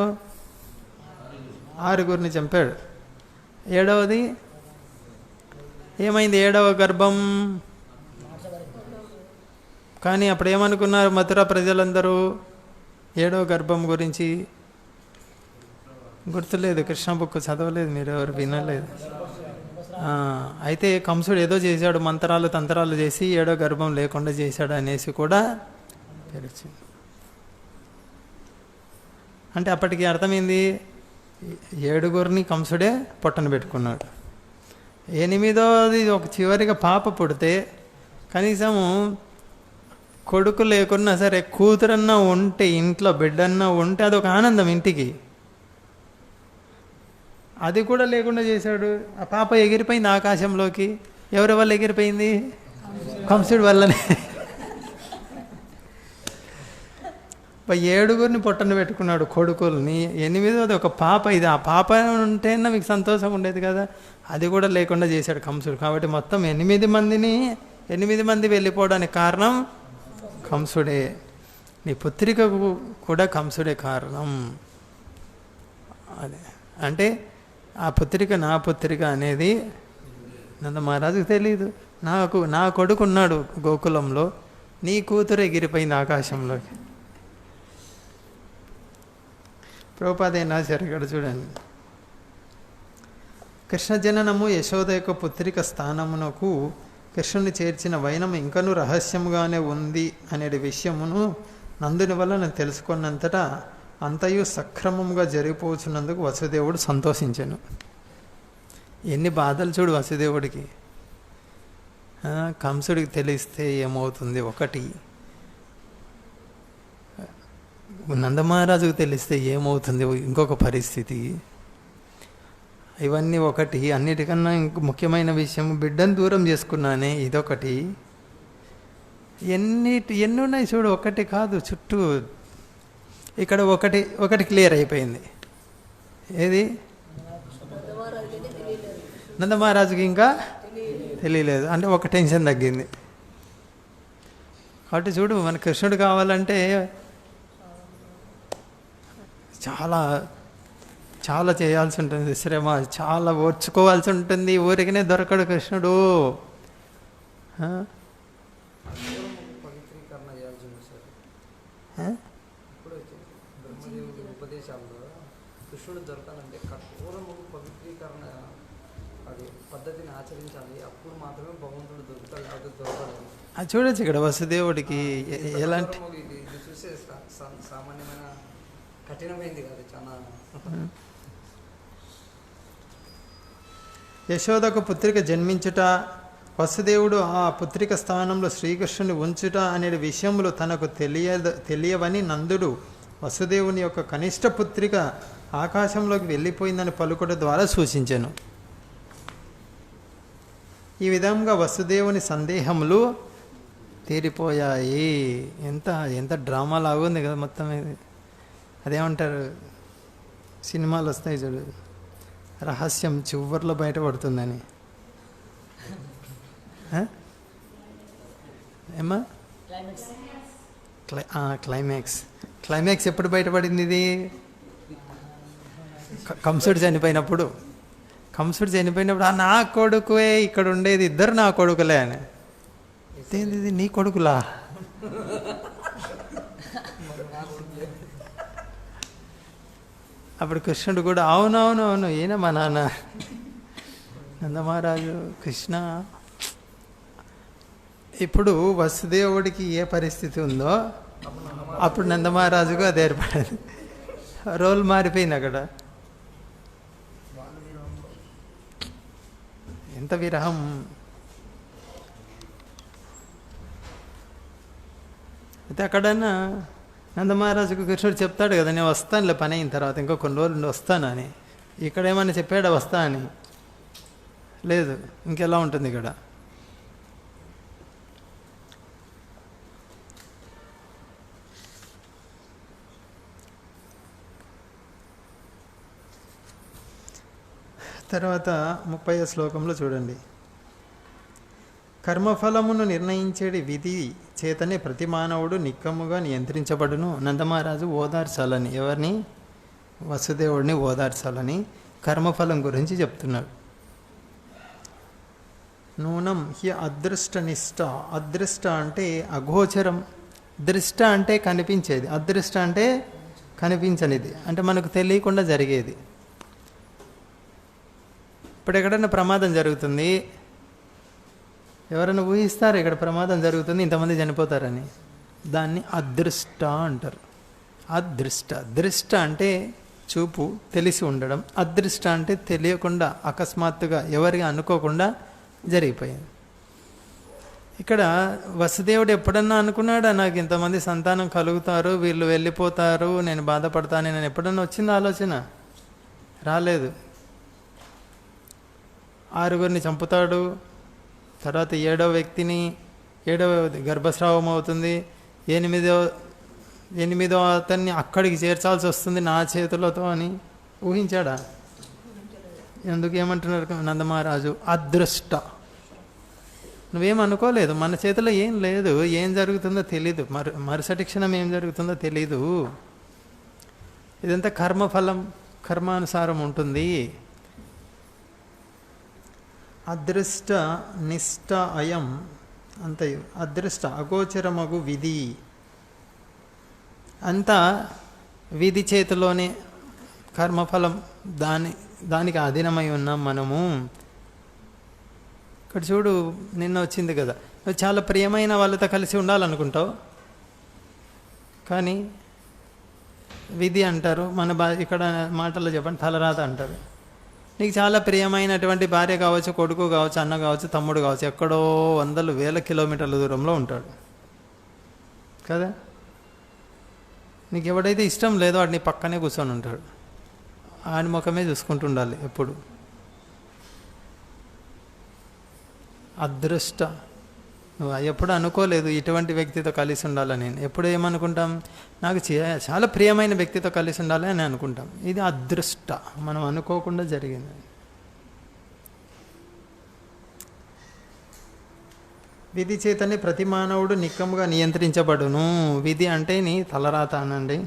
6 చంపాడు. 7వది ఏమైంది? 7వ గర్భం. కానీ అప్పుడు ఏమనుకున్నారు మథుర ప్రజలందరూ 7వ గర్భం గురించి? గుర్తులేదు, కృష్ణ బుక్ చదవలేదు, మీరు ఎవరు వినలేదు. అయితే కంసుడు ఏదో చేశాడు, మంత్రాలు తంత్రాలు చేసి 7వ గర్భం లేకుండా చేశాడు అనేసి కూడా తెలిసింది. అంటే అప్పటికి అర్థమైంది 7 కంసుడే పొట్టను పెట్టుకున్నాడు. 8వది ఒక చివరిగా పాప పుడితే కనీసము కొడుకు లేకున్నా సరే కూతురన్నా ఉంటే, ఇంట్లో బిడ్డన్నా ఉంటే అదొక ఆనందం ఇంటికి. అది కూడా లేకుండా చేశాడు. ఆ పాప ఎగిరిపోయింది ఆకాశంలోకి. ఎవరి వల్ల ఎగిరిపోయింది? కంసుడి వల్లనే. 7 పొట్టను పెట్టుకున్నాడు కొడుకుల్ని. 8వది ఒక పాప. ఇది ఆ పాప ఉంటేనా మీకు సంతోషం ఉండేది కదా, అది కూడా లేకుండా చేశాడు కంసుడు. కాబట్టి మొత్తం 8 మంది వెళ్ళిపోవడానికి కారణం కంసుడే. నీ పుత్రికకు కూడా కంసుడే కారణం. అదే అంటే ఆ పుత్రిక నా పుత్రిక అనేది నంద మహారాజుకు తెలీదు. నా కొడుకు ఉన్నాడు గోకులంలో, నీ కూతురు ఎగిరిపోయింది ఆకాశంలోకి. ప్రభుపాదేనా సరే ఇక్కడ చూడండి. కృష్ణ జననము యశోద యొక్క పుత్రిక స్థానమునకు కృష్ణుని చేర్చిన వైనం ఇంకనూ రహస్యముగానే ఉంది అనే విషయమును నందుని వల్ల నేను తెలుసుకున్నంతటా అంతయు సక్రమంగా జరిగిపోతున్నందుకు వసుదేవుడు సంతోషించాను. ఎన్ని బాధలు చూడు వసుదేవుడికి. కంసుడికి తెలిస్తే ఏమవుతుంది ఒకటి, నందమహారాజుకు తెలిస్తే ఏమవుతుంది ఇంకొక పరిస్థితి. ఇవన్నీ ఒకటి. అన్నిటికన్నా ఇంక ముఖ్యమైన విషయం, బిడ్డను దూరం చేసుకున్నానే, ఇదొకటి. ఎన్ని ఉన్నాయి చూడు, ఒకటి కాదు చుట్టూ. ఇక్కడ ఒకటి క్లియర్ అయిపోయింది. ఏది? నందమహారాజుకి ఇంకా తెలియలేదు. అంటే ఒక టెన్షన్ తగ్గింది. కాబట్టి చూడు, మన కృష్ణుడు కావాలంటే చాలా చాలా చేయాల్సి ఉంటుంది, శ్రమ చాలా ఓర్చుకోవాల్సి ఉంటుంది. ఊరికనే దొరకడు కృష్ణుడు. కృష్ణుడు దొరకాలంటే కఠోరము పవిత్రీకరణ అది పద్ధతిని ఆచరించాలి. అప్పుడు మాత్రమే భగవంతుడు దొరుకుతాడు, అది దొరకదు. అది చూడొచ్చు ఇక్కడ వసుదేవుడికి ఎలాంటి ఇది చూసే సామాన్యమైన కఠినమైంది కాదు, చాలా. యశోదకు పుత్రిక జన్మించుట, వసుదేవుడు ఆ పుత్రిక స్థానంలో శ్రీకృష్ణుని ఉంచుట అనే విషయములు తనకు తెలియవని నందుడు వసుదేవుని యొక్క కనిష్ట పుత్రిక ఆకాశంలోకి వెళ్ళిపోయిందని పలుకుట ద్వారా సూచించెను. ఈ విధంగా వసుదేవుని సందేహములు తీరిపోయాయి. ఎంత డ్రామా లాగుంది కదా మొత్తం ఇది. అదేమంటారు, సినిమాలు వస్తాయి చూడు, రహస్యం చివర్లో బయటపడుతుందని. ఏమా క్లైమాక్స్ ఎప్పుడు బయటపడింది? ఇది కంసుడు చనిపోయినప్పుడు. నా కొడుకువే ఇక్కడ ఉండేది, ఇద్దరు నా కొడుకులే అని. ఇది నీ కొడుకులా? అప్పుడు కృష్ణుడు కూడా అవునవునవును ఈయన మా నాన్న. నందమహారాజు కృష్ణ ఇప్పుడు వసుదేవుడికి ఏ పరిస్థితి ఉందో అప్పుడు నందమహారాజుకు అది ఏర్పడింది. రోల్ మారిపోయింది అక్కడ. ఎంత విరహం. అయితే అక్కడన్నా నందమహారాజుకు కృష్ణుడు చెప్తాడు కదా, నేను వస్తానులే పని అయిన తర్వాత, ఇంకో కొన్ని రోజులు వస్తాను అని. ఇక్కడ ఏమన్నా చెప్పాడా వస్తా అని? లేదు. ఇంకెలా ఉంటుంది ఇక్కడ? తర్వాత 30వ శ్లోకంలో చూడండి. కర్మఫలమును నిర్ణయించేది విధి చేతనే ప్రతి మానవుడు నిక్కముగా నియంత్రించబడును. నందమహారాజు ఓదార్చాలని, ఎవరిని? వసుదేవుడిని ఓదార్చాలని కర్మఫలం గురించి చెప్తున్నాడు. నూనం హి అదృష్టనిష్ట. అదృష్ట అంటే అగోచరం, దృష్ట అంటే కనిపించేది, అదృష్ట అంటే కనిపించనిది, అంటే మనకు తెలియకుండా జరిగేది. ఇప్పుడు ఎక్కడైనా ప్రమాదం జరుగుతుంది, ఎవరైనా ఊహిస్తారు ఇక్కడ ప్రమాదం జరుగుతుంది, ఇంతమంది చనిపోతారని, దాన్ని అదృష్ట అంటారు. అదృష్ట. దృష్ట అంటే చూపు, తెలిసి ఉండడం. అదృష్ట అంటే తెలియకుండా, అకస్మాత్తుగా, ఎవరికి అనుకోకుండా జరిగిపోయింది. ఇక్కడ వసుదేవుడు ఎప్పుడన్నా అనుకున్నాడా నాకు ఇంతమంది సంతానం కలుగుతారు, వీళ్ళు వెళ్ళిపోతారు, నేను బాధపడతాను, నేను ఎప్పుడన్నా వచ్చింది ఆలోచన? రాలేదు. 6 చంపుతాడు, తర్వాత 7వ వ్యక్తిని, 7వ గర్భస్రావం అవుతుంది, 8వ అతన్ని అక్కడికి చేర్చాల్సి వస్తుంది నా చేతులతో అని ఊహించాడా? ఎందుకు ఏమంటున్నారు నందమహారాజు? అదృష్ట. నువ్వేం అనుకోలేదు, మన చేతిలో ఏం లేదు, ఏం జరుగుతుందో తెలీదు, మరుసటి క్షణం ఏం జరుగుతుందో తెలీదు. ఇదంతా కర్మఫలం, కర్మానుసారం ఉంటుంది. అదృష్ట నిష్ట అయం అంతయు. అదృష్ట అగోచరమగు విధి అంతా విధి చేతిలోనే, కర్మఫలం దానికి అధీనమై ఉన్నాం మనము. ఇక్కడ చూడు, నిన్న వచ్చింది కదా, నువ్వు చాలా ప్రియమైన వాళ్ళతో కలిసి ఉండాలనుకుంటావు, కానీ విధి అంటారు, మన ఇక్కడ మాటల్లో చెప్పండి తలరాత అంటారు. నీకు చాలా ప్రియమైనటువంటి భార్య కావచ్చు, కొడుకు కావచ్చు, అన్న కావచ్చు, తమ్ముడు కావచ్చు, ఎక్కడో 100,000 కిలోమీటర్ల దూరంలో ఉంటాడు కదా. నీకు ఎవడైతే ఇష్టం లేదో వాడు నీ పక్కనే కూర్చొని ఉంటాడు, ఆయన ముఖమే చూసుకుంటూ ఉండాలి ఎప్పుడు. అదృష్ట. నువ్వు ఎప్పుడు అనుకోలేదు ఇటువంటి వ్యక్తితో కలిసి ఉండాలని. ఎప్పుడు ఏమనుకుంటాం? నాకు చాలా ప్రియమైన వ్యక్తితో కలిసి ఉండాలి అని అనుకుంటాం. ఇది అదృష్ట, మనం అనుకోకుండా జరిగింది. విధి చేతనే ప్రతి మానవుడు నిక్కముగా నియంత్రించబడును. విధి అంటే నీ తలరాత అనండి.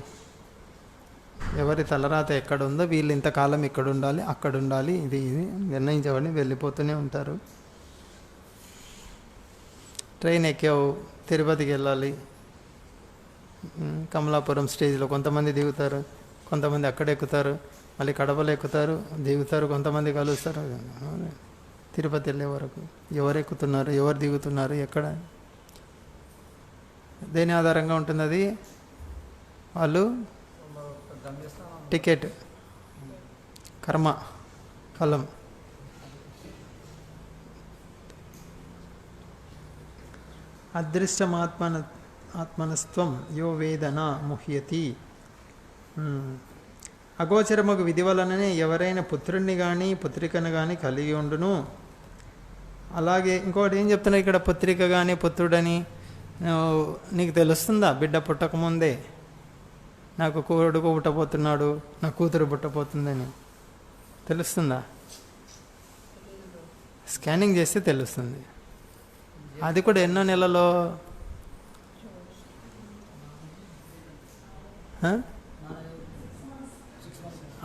ఎవరి తలరాత ఎక్కడ ఉందో వీళ్ళు ఇంతకాలం ఇక్కడ ఉండాలి, అక్కడ ఉండాలి, ఇది నిర్ణయించబడి వెళ్ళిపోతూనే ఉంటారు. ట్రైన్ ఎక్కావు, తిరుపతికి వెళ్ళాలి, కమలాపురం స్టేజ్లో కొంతమంది దిగుతారు, కొంతమంది అక్కడ ఎక్కుతారు, మళ్ళీ కడపలో ఎక్కుతారు, దిగుతారు, కొంతమంది కలుస్తారు. తిరుపతి వెళ్ళే వరకు ఎవరు ఎక్కుతున్నారు, ఎవరు దిగుతున్నారు, ఎక్కడ, దేని ఆధారంగా ఉంటుంది అది? వాళ్ళు టికెట్, కర్మ ఫలం. ఆత్మనస్త్వం యో వేదన ముహ్యతి. అగోచరముకు విధి వలననే ఎవరైనా పుత్రుణ్ణి కానీ పుత్రికను కానీ కలిగి ఉండును. అలాగే ఇంకోటి ఏం చెప్తున్నా ఇక్కడ, పుత్రిక కానీ పుత్రుడని నీకు తెలుస్తుందా? బిడ్డ పుట్టకముందే నాకు కొడుకు పుట్టబోతున్నాడు, నా కూతురు పుట్టబోతుందని తెలుస్తుందా? స్కానింగ్ చేస్తే తెలుస్తుంది. అది కూడా ఎన్నో నెలలో?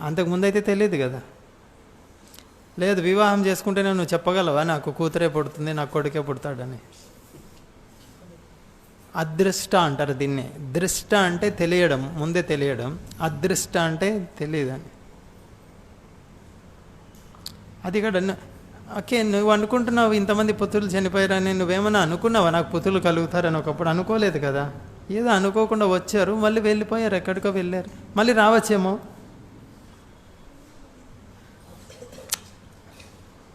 అంతకుముందు అయితే తెలియదు కదా. లేదు, వివాహం చేసుకుంటేనే నువ్వు చెప్పగలవా నాకు కూతురే పుడుతుంది, నాకు కొడుకే పుడతాడని? అదృష్ట అంటారు దీన్ని. దృష్ట అంటే తెలియడం, ముందే తెలియడం. అదృష్ట అంటే తెలియదని. అది కూడా ఓకే, నువ్వు అనుకుంటున్నావు ఇంతమంది పుత్రులు చనిపోయారని, నువ్వేమన్నా అనుకున్నావా నాకు పుత్రులు కలుగుతారని? ఒకప్పుడు అనుకోలేదు కదా, ఏదో అనుకోకుండా వచ్చారు, మళ్ళీ వెళ్ళిపోయారు, ఎక్కడికో వెళ్ళారు, మళ్ళీ రావచ్చేమో.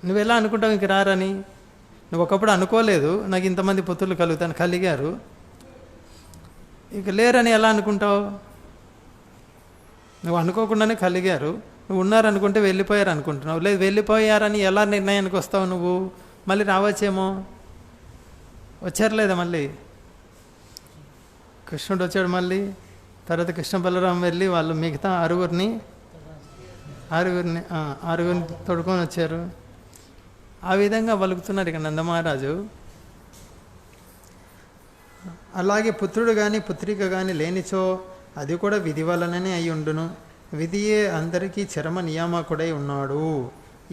నువ్వు ఎలా అనుకుంటావు ఇంక రారని? నువ్వు ఒకప్పుడు అనుకోలేదు నాకు ఇంతమంది పుత్రులు కలుగుతాను, కలిగారు, ఇక లేరని ఎలా అనుకుంటావు? నువ్వు అనుకోకుండానే కలిగారు, నువ్వు ఉన్నారనుకుంటే వెళ్ళిపోయారు అనుకుంటున్నావు. లేదు, వెళ్ళిపోయారని ఎలా నిర్ణయానికి వస్తావు నువ్వు? మళ్ళీ రావచ్చేమో. వచ్చారు లేదా మళ్ళీ? కృష్ణుడు వచ్చాడు మళ్ళీ, తర్వాత కృష్ణ బలరాం వెళ్ళి వాళ్ళు మిగతా ఆరుగురిని తోడుకొని వచ్చారు. ఆ విధంగా పలుకుతున్నారు ఇక నందమహారాజు. అలాగే పుత్రుడు కానీ పుత్రిక కానీ లేనిచో అది కూడా విధి వలననే అయి ఉండును. విధియే అందరికీ చరమ నియామకుడై ఉన్నాడు.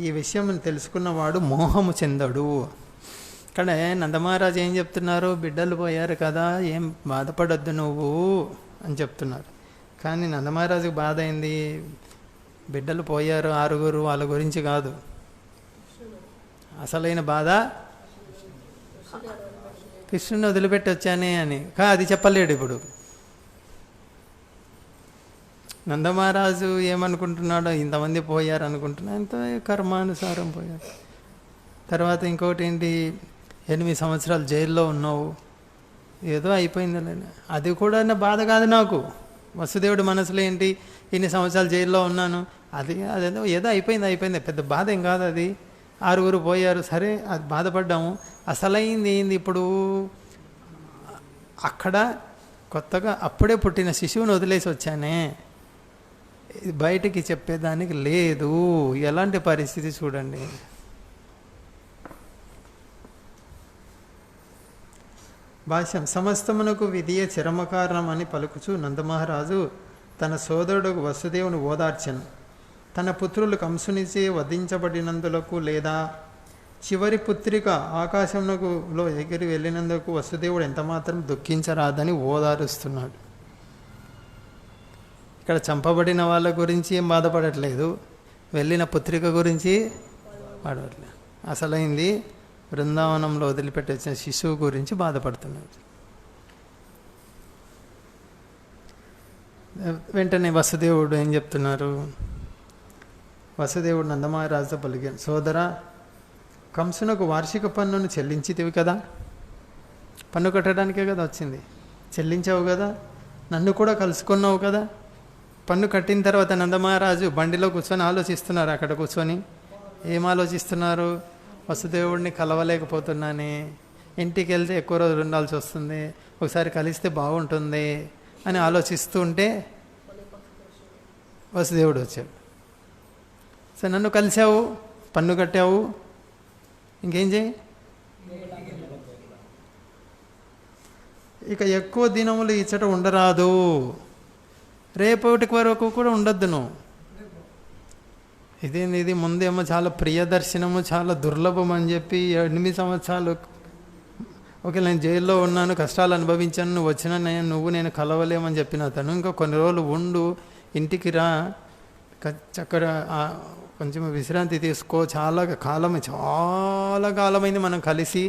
ఈ విషయం తెలుసుకున్నవాడు మోహము చెందడు. ఇక్కడ నందమహారాజు ఏం చెప్తున్నారు? బిడ్డలు పోయారు కదా, ఏం బాధపడొద్దు నువ్వు అని చెప్తున్నారు. కానీ నందమహారాజుకి బాధ అయింది. బిడ్డలు పోయారు 6 వాళ్ళ గురించి కాదు. అసలైన బాధ కృష్ణుని వదిలిపెట్టి వచ్చానే అని. అది చెప్పలేడు ఇప్పుడు. నందమహారాజు ఏమనుకుంటున్నాడో, ఇంతమంది పోయారు అనుకుంటున్నాడు, అంత కర్మానుసారం పోయారు. తర్వాత ఇంకోటి ఏంటి, 8 సంవత్సరాలు జైల్లో ఉన్నావు, ఏదో అయిపోయిందిలే. అది కూడా బాధ కాదు నాకు. వసుదేవుడి మనసులో ఏంటి, ఇన్ని సంవత్సరాలు జైల్లో ఉన్నాను, అదేదో ఏదో అయిపోయింది, పెద్ద బాధ ఏం కాదు అది. 6 పోయారు, సరే అది బాధపడ్డాము. అసలైంది ఏంది ఇప్పుడు, అక్కడ కొత్తగా అప్పుడే పుట్టిన శిశువుని వదిలేసి వచ్చానే, ఇది బయటికి చెప్పేదానికి లేదు. ఎలాంటి పరిస్థితి చూడండి. భాష్యం. సమస్తమునకు విధియే చరమకారణం అని పలుకుచు నందమహారాజు తన సోదరుడు వసుదేవుని ఓదార్చను. తన పుత్రులు కంసునిచే వధించబడినందులకు లేదా చివరి పుత్రిక ఆకాశంలో ఎగిరి వెళ్ళినందుకు వసుదేవుడు ఎంతమాత్రం దుఃఖించరాదని ఓదారుస్తున్నాడు. ఇక్కడ చంపబడిన వాళ్ళ గురించి ఏం బాధపడట్లేదు, వెళ్ళిన పుత్రిక గురించి బాధపడట్లేదు. అసలైంది బృందావనంలో వదిలిపెట్టి వచ్చిన శిశువు గురించి బాధపడుతున్నాడు. వెంటనే వసుదేవుడు ఏం చెప్తున్నారు? వసుదేవుడు నందమహారాజుతో పలికాడు, సోదరా, కంసునకు వార్షిక పన్నును చెల్లించితివి కదా, పన్ను కట్టడానికే కదా వచ్చింది, చెల్లించావు కదా, నన్ను కూడా కలుసుకున్నావు కదా. పన్ను కట్టిన తర్వాత నందమహారాజు బండిలో కూర్చొని ఆలోచిస్తున్నారు. అక్కడ కూర్చొని ఏం ఆలోచిస్తున్నారు? వసుదేవుడిని కలవలేకపోతున్నానే, ఇంటికి వెళ్తే ఎక్కువ రోజులు ఉండాల్సి వస్తుంది, ఒకసారి కలిస్తే బాగుంటుంది అని ఆలోచిస్తూ ఉంటే వసుదేవుడు వచ్చాడు. సరే, నన్ను కలిసావు, పన్ను కట్టావు, ఇంకేం చేయి, ఇక ఎక్కువ దినములు ఇచ్చట ఉండరాదు, రేపటికి వరకు కూడా ఉండొద్దు నువ్వు. ఇది ముందేమో చాలా ప్రియదర్శనము, చాలా దుర్లభం అని చెప్పి 8 సంవత్సరాలు ఓకే నేను జైల్లో ఉన్నాను, కష్టాలు అనుభవించాను, నువ్వు వచ్చినా నేను కలవలేమని చెప్పిన అతను ఇంకా కొన్ని రోజులు ఉండు, ఇంటికి రా, చక్కగా కొంచెం విశ్రాంతి తీసుకో, చాలా కాలమైంది మనం కలిసి,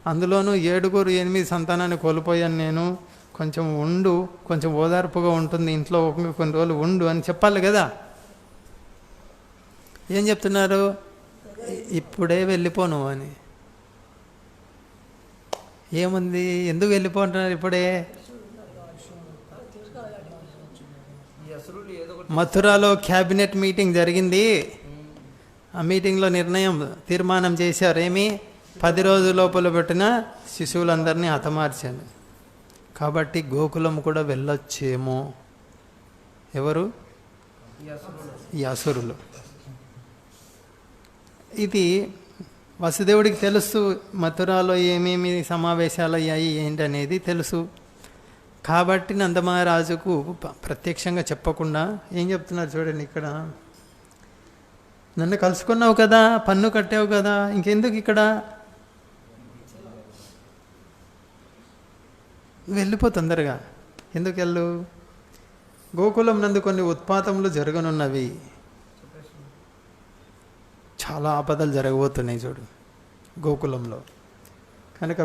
అందులోనూ 7 సంతానాన్ని కోల్పోయాను నేను, కొంచెం ఉండు, కొంచెం ఓదార్పుగా ఉంటుంది ఇంట్లో, కొన్ని రోజులు ఉండు అని చెప్పాలి కదా. ఏం చెప్తున్నారు? ఇప్పుడే వెళ్ళిపోను అని. ఏముంది, ఎందుకు వెళ్ళిపోతున్నారు ఇప్పుడే? మథురాలో క్యాబినెట్ మీటింగ్ జరిగింది. ఆ మీటింగ్లో తీర్మానం చేశారు, ఏమి 10 రోజుల లోపల పెట్టిన శిశువులందరినీ హతమార్చాను. కాబట్టి గోకులం కూడా వెళ్ళొచ్చేమో. ఎవరు? ఈ అసురులు. ఇది వసుదేవుడికి తెలుసు, మథురాలో ఏమేమి సమావేశాలు అయ్యాయి ఏంటనేది తెలుసు. కాబట్టి నందమహారాజుకు ప్రత్యక్షంగా చెప్పకుండా ఏం చెప్తున్నారు చూడండి ఇక్కడ, నన్ను కలుసుకున్నావు కదా, పన్ను కట్టావు కదా, ఇంకెందుకు ఇక్కడ, వెళ్ళిపో తొందరగా. ఎందుకు వెళ్ళు? గోకులం నందు కొన్ని ఉత్పాతములు జరగనున్నవి, చాలా ఆపదలు జరగబోతున్నాయి చూడు గోకులంలో. కనుక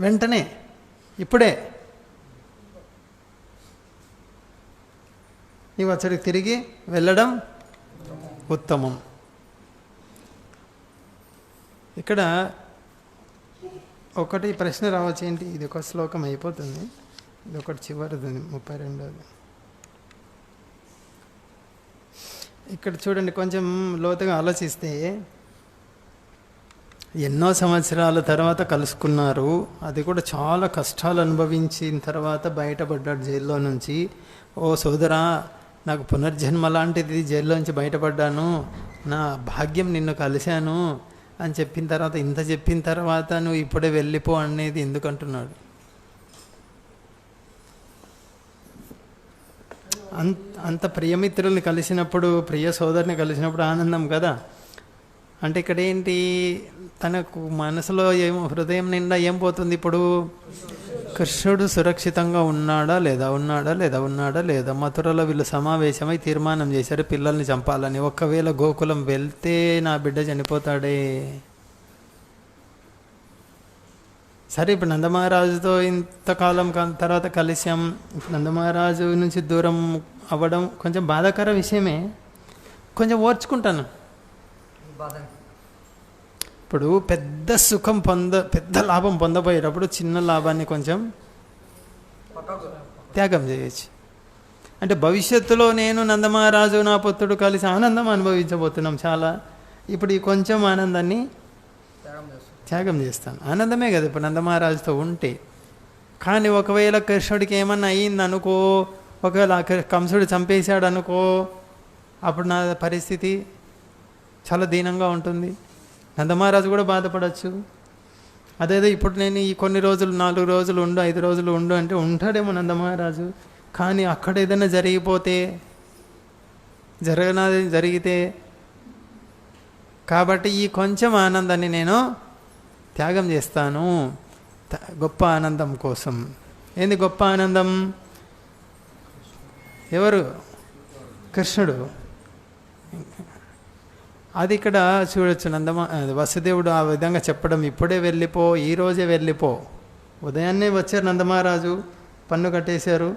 వెంటనే ఇప్పుడే నీవు అక్కడికి తిరిగి వెళ్ళడం ఉత్తమం. ఇక్కడ ఒకటి ప్రశ్న రావచ్చు, ఏంటి ఇది ఒక శ్లోకం అయిపోతుంది, ఇది ఒకటి చివరిది 32. ఇక్కడ చూడండి, కొంచెం లోతుగా ఆలోచిస్తే ఎన్నో సంవత్సరాల తర్వాత కలుసుకున్నారు, అది కూడా చాలా కష్టాలు అనుభవించిన తర్వాత బయటపడ్డాడు జైల్లో నుంచి. ఓ సోదరా, నాకు పునర్జన్మ లాంటిది, జైల్లో నుంచి బయటపడ్డాను, నా భాగ్యం నిన్ను కలిశాను, అని చెప్పిన తర్వాత, ఇంత చెప్పిన తర్వాత నువ్వు ఇప్పుడే వెళ్ళిపో అనేది ఎందుకంటున్నాడు? అంత ప్రియమిత్రుల్ని కలిసినప్పుడు, ప్రియ సోదరిని కలిసినప్పుడు ఆనందం కదా. అంటే ఇక్కడ ఏంటి, తనకు మనసులో హృదయం నిండా ఏం పోతుంది ఇప్పుడు? కృష్ణుడు సురక్షితంగా ఉన్నాడా లేదా. మథురలో వీళ్ళు సమావేశమై తీర్మానం చేశారు పిల్లల్ని చంపాలని. ఒకవేళ గోకులం వెళ్తే నా బిడ్డ చనిపోతాడే. సరే, ఇప్పుడు నందమహారాజుతో ఇంతకాలం తర్వాత కలిసాం. నందమహారాజు నుంచి దూరం అవ్వడం కొంచెం బాధాకర విషయమే. కొంచెం ఓర్చుకుంటాను. ఇప్పుడు పెద్ద సుఖం పెద్ద లాభం పొందబోయేటప్పుడు చిన్న లాభాన్ని కొంచెం త్యాగం చేయొచ్చు. అంటే భవిష్యత్తులో నేను నందమహారాజు నా పుత్రుడు కలిసి ఆనందం అనుభవించబోతున్నాం చాలా. ఇప్పుడు ఈ కొంచెం ఆనందాన్ని త్యాగం చేస్తాను. ఆనందమే కదా ఇప్పుడు నందమహారాజుతో ఉంటే. కానీ ఒకవేళ కృష్ణుడికి ఏమన్నా అయ్యింది అనుకో, ఒకవేళ కంసుడు చంపేశాడు అనుకో, అప్పుడు నా పరిస్థితి చాలా దీనంగా ఉంటుంది. నందమహారాజు కూడా బాధపడచ్చు. అదేదో ఇప్పుడు నేను ఈ కొన్ని రోజులు, 4 రోజులు ఉండు, 5 రోజులు ఉండు అంటే ఉంటాడేమో నందమహారాజు. కానీ అక్కడ ఏదైనా జరిగిపోతే, జరిగితే, కాబట్టి ఈ కొంచెం ఆనందాన్ని నేను త్యాగం చేస్తాను గొప్ప ఆనందం కోసం. ఏంది గొప్ప ఆనందం? ఎవరు? కృష్ణుడు. అది ఇక్కడ చూడొచ్చు. వసుదేవుడు ఆ విధంగా చెప్పడం, ఇప్పుడే వెళ్ళిపో, ఈరోజే వెళ్ళిపో. ఉదయాన్నే వచ్చారు నందమహారాజు, పన్ను కట్టేశారు.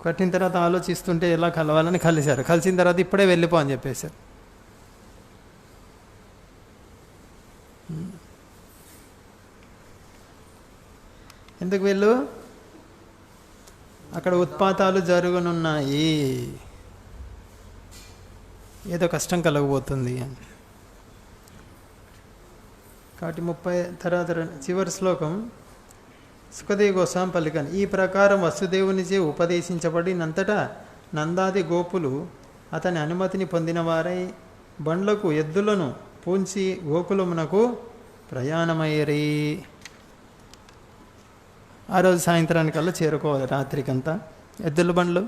కట్టిన తర్వాత ఆలోచిస్తుంటే ఎలా కలవాలని కలిశారు. కలిసిన తర్వాత ఇప్పుడే వెళ్ళిపో అని చెప్పేశారు. ఎందుకు వెళ్ళు? అక్కడ ఉత్పాతాలు జరగనున్నాయి, ఏదో కష్టం కలగబోతుంది అని. కాబట్టి 30 తర్వాత చివరి శ్లోకం సుఖదేవ గోస్వామి పలికను. ఈ ప్రకారం వసుదేవునిచే ఉపదేశించబడినంతటా నందాది గోపులు అతని అనుమతిని పొందిన వారై బండ్లకు ఎద్దులను పూంచి గోకులమునకు ప్రయాణమయ్యరి. ఆ రోజు సాయంత్రానికల్లా చేరుకోవాలి, రాత్రికంతా ఎద్దుల బండ్లు.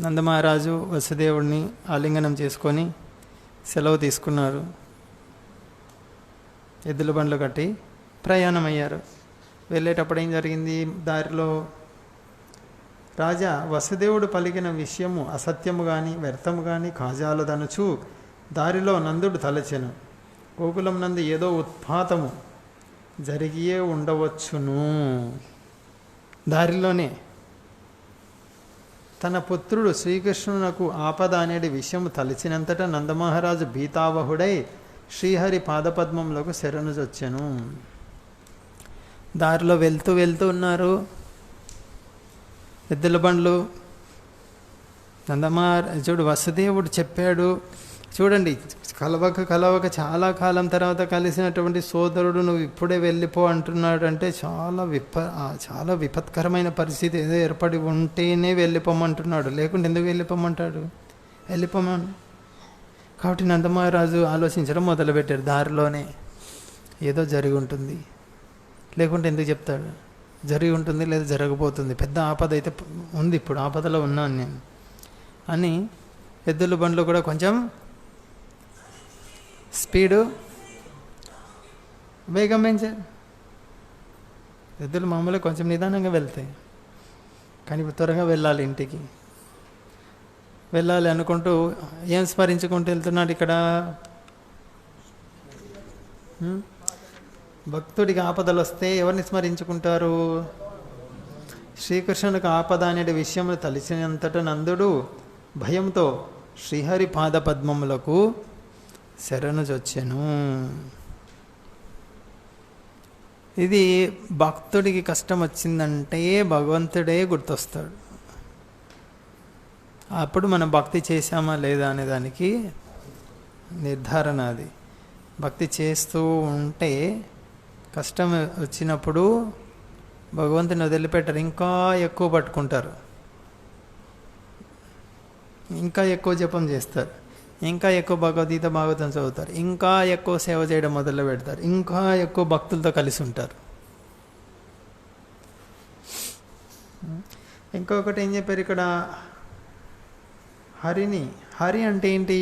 నందమహారాజు వసుదేవుడిని ఆలింగనం చేసుకొని సెలవు తీసుకున్నారు. ఎద్దుల బండ్లు కట్టి ప్రయాణం అయ్యారు. వెళ్ళేటప్పుడు ఏం జరిగింది? దారిలో రాజా వసుదేవుడు పలికిన విషయము అసత్యము కానీ వ్యర్థము కానీ కాజాలదనుచు దారిలో నందుడు తలచెను. గోకులం నందు ఏదో ఉత్పాతము జరిగియే ఉండవచ్చును. దారిలోనే తన పుత్రుడు శ్రీకృష్ణునకు ఆపద అనేది విషయము తలచినంతటా నందమహారాజు భీతావహుడై శ్రీహరి పాదపద్మంలోకి శరణుజొచ్చెను. దారిలో వెళ్తూ ఉన్నారు ఎద్దుల బండ్లు. నందమహారాజుడు వసుదేవుడు చెప్పాడు, చూడండి, కలవక చాలా కాలం తర్వాత కలిసినటువంటి సోదరుడు నువ్వు ఇప్పుడే వెళ్ళిపో అంటున్నాడు అంటే చాలా విపత్కరమైన పరిస్థితి ఏదో ఏర్పడి ఉంటేనే వెళ్ళిపోమంటున్నాడు. లేకుంటే ఎందుకు వెళ్ళిపోమంటాడు? వెళ్ళిపోమను. కాబట్టి నందమహారాజు ఆలోచించడం మొదలుపెట్టారు. దారిలోనే ఏదో జరిగి ఉంటుంది, లేకుంటే ఎందుకు చెప్తాడు? జరిగి ఉంటుంది లేదా జరగబోతుంది, పెద్ద ఆపద అయితే ఉంది, ఇప్పుడు ఆపదలో ఉన్నాను నేను అని ఎద్దుల బండ్లు కూడా కొంచెం స్పీడు వేగం పెంచారు. ఎద్దులు మామూలుగా కొంచెం నిదానంగా వెళ్తాయి, కానీ ఇప్పుడు త్వరగా వెళ్ళాలి, ఇంటికి వెళ్ళాలి అనుకుంటూ ఏం స్మరించుకుంటూ వెళ్తున్నాడు ఇక్కడ? భక్తుడికి ఆపదలు వస్తే ఎవరిని స్మరించుకుంటారు? శ్రీకృష్ణునికి ఆపద అనే విషయం తలిచినంతట నందుడు భయంతో శ్రీహరి పాద పద్మములకు శరణుజొచ్చెను. ఇది భక్తుడికి కష్టం వచ్చిందంటే భగవంతుడే గుర్తొస్తాడు. అప్పుడు మనం భక్తి చేశామా లేదా అనే దానికి నిర్ధారణ అది. భక్తి చేస్తూ ఉంటే కష్టం వచ్చినప్పుడు భగవంతుని వదిలిపెట్టరు, ఇంకా ఎక్కువ పట్టుకుంటారు, ఇంకా ఎక్కువ జపం చేస్తారు. ఇంకా ఎక్కువ భగవద్గీత భాగవతం చదువుతారు, ఇంకా ఎక్కువ సేవ చేయడం మొదలు పెడతారు, ఇంకా ఎక్కువ భక్తులతో కలిసి ఉంటారు. ఇంకొకటి ఏం చెప్పారు ఇక్కడ, హరి అంటే ఏంటి?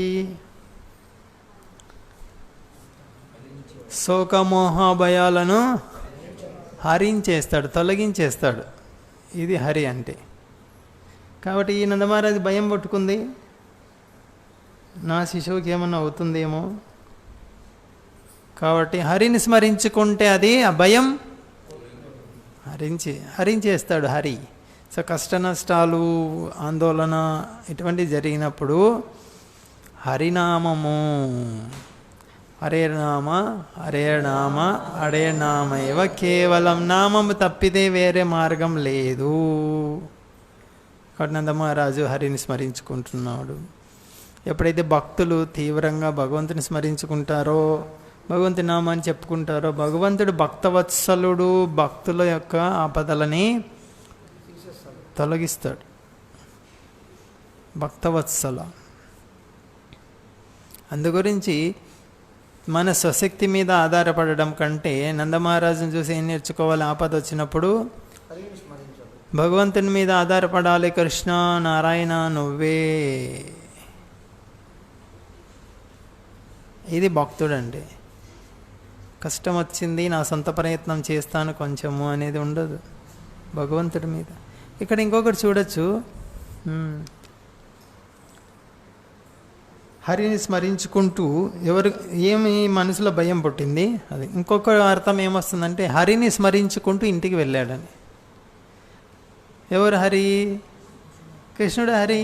శోకమోహ భయాలను హరించేస్తాడు, తొలగించేస్తాడు. ఇది హరి అంటే. కాబట్టి ఈ నందమహారాజు భయం పట్టుకుంది, నా శిశువుకి ఏమన్నా అవుతుందేమో. కాబట్టి హరిని స్మరించుకుంటే అది ఆ భయం హరించేస్తాడు హరి. సో కష్ట నష్టాలు, ఆందోళన ఇటువంటివి జరిగినప్పుడు హరినామము, హరే నామ హరే నామ హరే నామ ఇవ కేవలం నామము తప్పితే వేరే మార్గం లేదు. కాబట్టి నందమహారాజు హరిని స్మరించుకుంటున్నాడు. ఎప్పుడైతే భక్తులు తీవ్రంగా భగవంతుని స్మరించుకుంటారో, భగవంతుని నామాన్ని చెప్పుకుంటారో, భగవంతుడు భక్తవత్సలుడు, భక్తుల యొక్క ఆపదలని తొలగిస్తాడు. భక్తవత్సల. అందుగురించి మన స్వశక్తి మీద ఆధారపడడం కంటే నందమహారాజును చూసి ఏం నేర్చుకోవాలి? ఆపద వచ్చినప్పుడు భగవంతుని మీద ఆధారపడాలి. కృష్ణ నారాయణ నువ్వే. ఇది భక్తుడండి. కష్టం వచ్చింది, నా సొంత ప్రయత్నం చేస్తాను కొంచెము అనేది ఉండదు భగవంతుడి మీద. ఇక్కడ ఇంకొకటి చూడొచ్చు, హరిని స్మరించుకుంటూ ఏమి మనసులో భయం పుట్టింది. అది ఇంకొక అర్థం ఏమొస్తుందంటే, హరిని స్మరించుకుంటూ ఇంటికి వెళ్ళాడని. ఎవరు హరి? కృష్ణుడు హరి.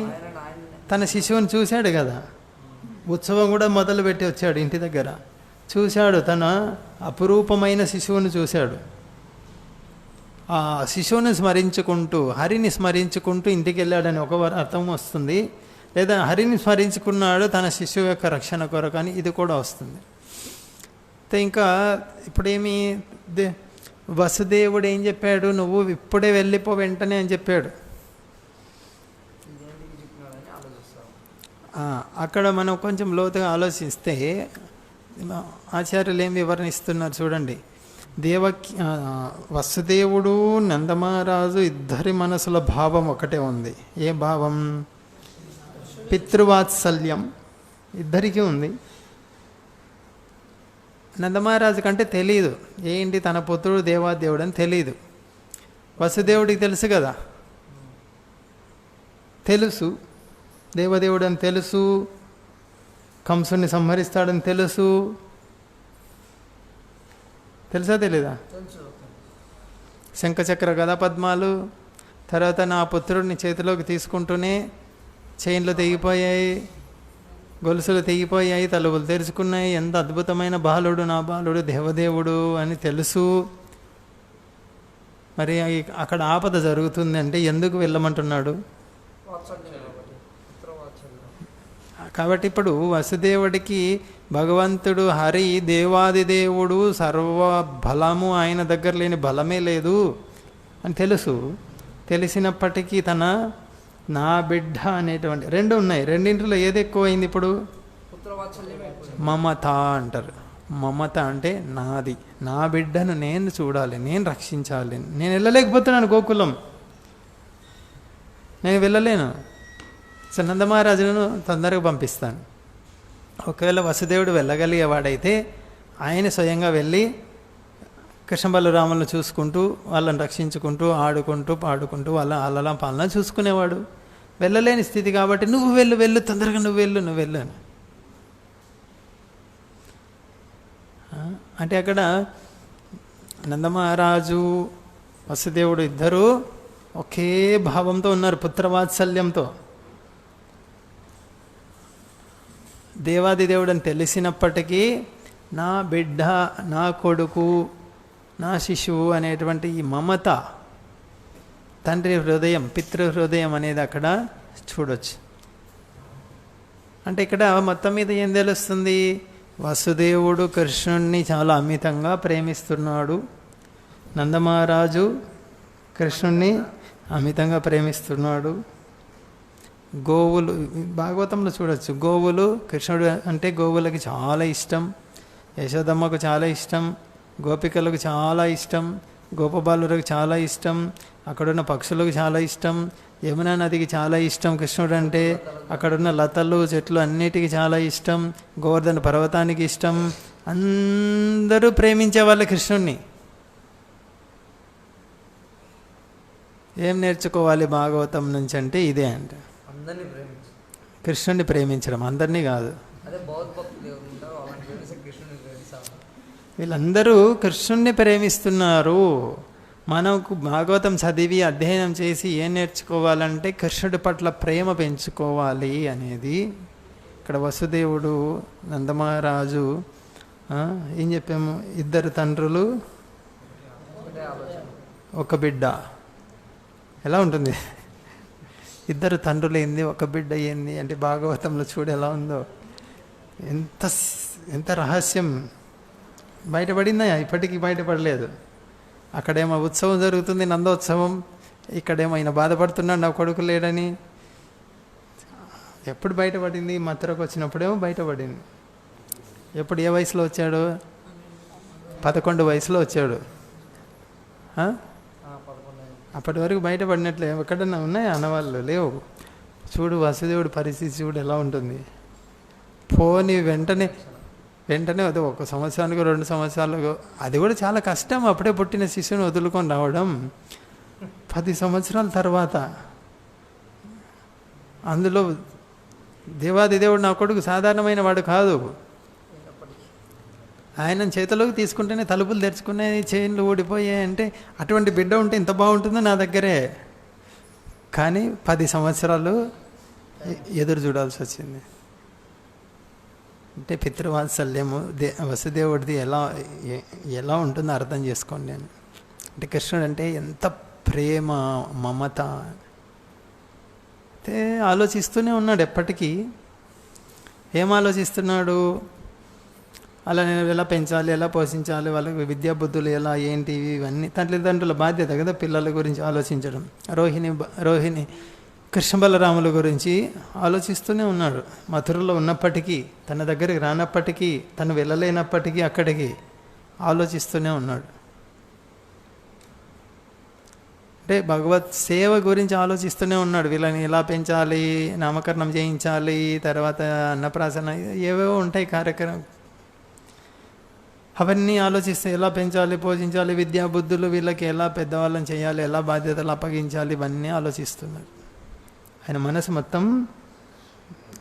తన శిశువుని చూశాడు కదా, ఉత్సవం కూడా మొదలుపెట్టి వచ్చాడు ఇంటి దగ్గర. చూశాడు, తన అపురూపమైన శిశువుని చూశాడు. ఆ శిశువుని స్మరించుకుంటూ, హరిని స్మరించుకుంటూ ఇంటికి వెళ్ళాడని ఒక అర్థం వస్తుంది. లేదా హరిని స్మరించుకున్నాడు తన శిశువు యొక్క రక్షణ కొరకు అని ఇది కూడా వస్తుంది. ఇంకా ఇప్పుడేమి వసుదేవుడు ఏం చెప్పాడు? నువ్వు ఇప్పుడే వెళ్ళిపో వెంటనే అని చెప్పాడు. అక్కడ మనం కొంచెం లోతుగా ఆలోచిస్తే ఆచార్యులు ఏం వివరణిస్తున్నారు చూడండి. వసుదేవుడు నందమహారాజు ఇద్దరి మనసుల భావం ఒకటే ఉంది. ఏ భావం? పితృవాత్సల్యం ఇద్దరికీ ఉంది. నందమహారాజు కంటే తెలియదు ఏంటి తన పుత్రుడు దేవాదేవుడు అని తెలియదు. వసుదేవుడికి తెలుసు కదా, తెలుసు దేవదేవుడు అని తెలుసు, కంసుని సంహరిస్తాడని తెలుసు. తెలుసా తెలీదా? శంఖచక్ర గదా పద్మాలు, తర్వాత నా పుత్రుడిని చేతిలోకి తీసుకుంటూనే చైన్లు తెగిపోయాయి, గొలుసులు తెగిపోయాయి, తలుపులు తెరుచుకున్నాయి. ఎంత అద్భుతమైన బాలుడు నా బాలుడు దేవదేవుడు అని తెలుసు. మరి అక్కడ ఆపద జరుగుతుంది అంటే ఎందుకు వెళ్ళమంటున్నాడు? కాబట్టి ఇప్పుడు వసుదేవుడికి భగవంతుడు హరి దేవాదిదేవుడు, సర్వ బలము ఆయన దగ్గర లేని బలమే లేదు అని తెలుసు. తెలిసినప్పటికీ తన నా బిడ్డ అనేటువంటి రెండు ఉన్నాయి. రెండింటిలో ఏది ఎక్కువైంది ఇప్పుడు? మమత అంటారు. మమత అంటే నాది, నా బిడ్డను నేను చూడాలి, నేను రక్షించాలి. నేను వెళ్ళలేకపోతున్నాను గోకులం, నేను వెళ్ళలేను. సో నందమహారాజును తొందరగా పంపిస్తాను. ఒకవేళ వసుదేవుడు వెళ్ళగలిగేవాడైతే ఆయన స్వయంగా వెళ్ళి కృష్ణ బలరాములను చూసుకుంటూ, వాళ్ళని రక్షించుకుంటూ, ఆడుకుంటూ పాడుకుంటూ వాళ్ళ అల్లలా పాలన చూసుకునేవాడు. వెళ్ళలేని స్థితి కాబట్టి నువ్వు వెళ్ళు తొందరగా నువ్వు వెళ్ళు అని. అంటే అక్కడ నందమహారాజు వసుదేవుడు ఇద్దరూ ఒకే భావంతో ఉన్నారు, పుత్రవాత్సల్యంతో. దేవాదిదేవుడు అని తెలిసినప్పటికీ నా బిడ్డ, నా కొడుకు, నా శిశువు అనేటువంటి ఈ మమత, తండ్రి హృదయం, పితృ హృదయం అనేది అక్కడ చూడొచ్చు. అంటే ఇక్కడ మొత్తం మీద ఏం తెలుస్తుంది? వసుదేవుడు కృష్ణుణ్ణి చాలా అమితంగా ప్రేమిస్తున్నాడు, నందమహారాజు కృష్ణుణ్ణి అమితంగా ప్రేమిస్తున్నాడు. గోవులు భాగవతంలో చూడొచ్చు. గోవులు కృష్ణుడు అంటే గోవులకి చాలా ఇష్టం, యశోదమ్మకు చాలా ఇష్టం, గోపికలకు చాలా ఇష్టం, గోపబాలులకు చాలా ఇష్టం, అక్కడున్న పక్షులకు చాలా ఇష్టం, యమునా నదికి చాలా ఇష్టం కృష్ణుడు అంటే, అక్కడున్న లతలు చెట్లు అన్నిటికీ చాలా ఇష్టం, గోవర్ధన పర్వతానికి ఇష్టం. అందరూ ప్రేమించే వాళ్ళు కృష్ణుడిని. ఏం నేర్చుకోవాలి భాగవతం నుంచి అంటే ఇదే అంట, అందరినీ ప్రేమించు. కృష్ణుడిని ప్రేమించడం, అందరినీ కాదు. అదే బౌద్ధ భక్తులు ఎవరు ఉంటారో వాళ్ళని ప్రేమిస్తే కృష్ణుని ప్రేమిస్తాము. వీళ్ళందరూ కృష్ణుణ్ణి ప్రేమిస్తున్నారు. మనకు భాగవతం చదివి అధ్యయనం చేసి ఏం నేర్చుకోవాలంటే కృష్ణుడి పట్ల ప్రేమ పెంచుకోవాలి అనేది. ఇక్కడ వసుదేవుడు, నందమహారాజు, ఏం చెప్పాము, ఇద్దరు తండ్రులు ఒకటే ఆలోచన. ఒక బిడ్డ. ఎలా ఉంటుంది? ఇద్దరు తండ్రులు ఏంది, ఒక బిడ్డ ఏంది అంటే భాగవతంలో చూడు ఎలా ఉందో. ఎంత రహస్యం బయటపడిందా? ఇప్పటికీ బయటపడలేదు. అక్కడేమో ఉత్సవం జరుగుతుంది, నందోత్సవం. ఇక్కడేమో ఆయన బాధపడుతున్నాడు నా కొడుకు లేడని. ఎప్పుడు బయటపడింది? మథురకు వచ్చినప్పుడేమో బయటపడింది. ఎప్పుడు, ఏ వయసులో వచ్చాడు? 11 వయసులో వచ్చాడు. 11. అప్పటి వరకు బయటపడినట్లే ఎక్కడన్నా ఉన్నాయా అన్నవాళ్ళు? లేవు. చూడు వసుదేవుడి పరిస్థితి చూడు ఎలా ఉంటుంది. పోని వెంటనే అది 1 సంవత్సరానికి 2 సంవత్సరాలకు, అది కూడా చాలా కష్టం. అప్పుడే పుట్టిన శిశువుని వదులుకొని రావడం 10 సంవత్సరాల తర్వాత. అందులో దేవాది దేవుడు నా కొడుకు సాధారణమైన వాడు కాదు. ఆయన చేతిలోకి తీసుకుంటేనే తలుపులు తెరుచుకున్నాయి, చైన్లు ఊడిపోయాయి. అంటే అటువంటి బిడ్డ ఉంటే ఇంత బాగుంటుందో నా దగ్గరే. కానీ 10 సంవత్సరాలు ఎదురు చూడాల్సి వచ్చింది. అంటే పితృవాత్సల్యము వసుదేవుడిది ఎలా ఉంటుందో అర్థం చేసుకోండి నేను. అంటే కృష్ణుడు అంటే ఎంత ప్రేమ, మమత. అయితే ఆలోచిస్తూనే ఉన్నాడు ఎప్పటికీ. ఏం ఆలోచిస్తున్నాడు? అలా నేను ఎలా పెంచాలి, ఎలా పోషించాలి, వాళ్ళకి విద్యా బుద్ధులు ఎలా, ఏంటి, ఇవన్నీ తల్లిదండ్రుల బాధ్యత కదా పిల్లల గురించి ఆలోచించడం. రోహిణి కృష్ణ బలరాముల గురించి ఆలోచిస్తూనే ఉన్నాడు. మథురలో ఉన్నప్పటికీ, తన దగ్గరికి రానప్పటికీ, తను వెళ్ళలేనప్పటికీ అక్కడికి ఆలోచిస్తూనే ఉన్నాడు. అంటే భగవత్ సేవ గురించి ఆలోచిస్తూనే ఉన్నాడు. వీళ్ళని ఎలా పెంచాలి, నామకరణం చేయించాలి, తర్వాత అన్నప్రాసన, ఏవేవో ఉంటాయి కార్యక్రమం. అవన్నీ ఆలోచిస్తే ఎలా పెంచాలి, పోషించాలి, విద్యా బుద్ధులు, వీళ్ళకి ఎలా పెద్దవాళ్ళని చేయాలి, ఎలా బాధ్యతలు అప్పగించాలి, ఇవన్నీ ఆలోచిస్తున్నాడు. ఆయన మనసు మొత్తం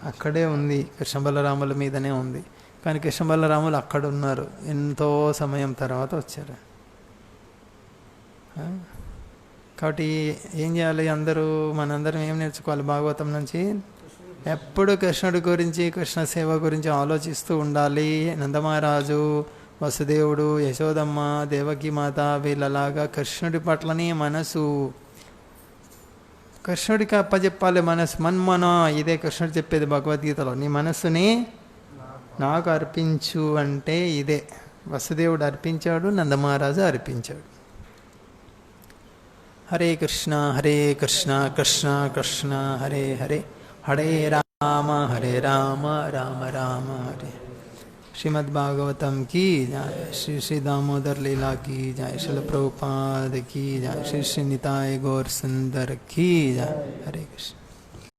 అక్కడే ఉంది, కృష్ణ బలరాముల మీదనే ఉంది. కానీ కృష్ణ బలరాములు అక్కడ ఉన్నారు, ఎంతో సమయం తర్వాత వచ్చారు. కాబట్టి ఏం చేయాలి? మనందరం ఏం నేర్చుకోవాలి భాగవతం నుంచి? ఎప్పుడు కృష్ణుడి గురించి, కృష్ణ సేవ గురించి ఆలోచిస్తూ ఉండాలి. నందమహారాజు, వసుదేవుడు, యశోదమ్మ, దేవకి మాత వీళ్ళలాగా కృష్ణుడి పట్లనే మనసు, కృష్ణుడికి అప్పచెప్పాలి మనసు. మన్మన, ఇదే కృష్ణుడు చెప్పేది భగవద్గీతలో, నీ మనస్సుని నాకు అర్పించు అంటే ఇదే. వసుదేవుడు అర్పించాడు, నందమహారాజు అర్పించాడు. హరే కృష్ణ కృష్ణ కృష్ణ హరే హరే, హరే రామ రామ రామ హరే. श्रीमद्भागवतम की जय, श्री श्री दामोदर लीला की जय, शिल प्रभुपाद की जय, श्री श्री निताय गौर सुंदर की जय. हरे कृष्ण.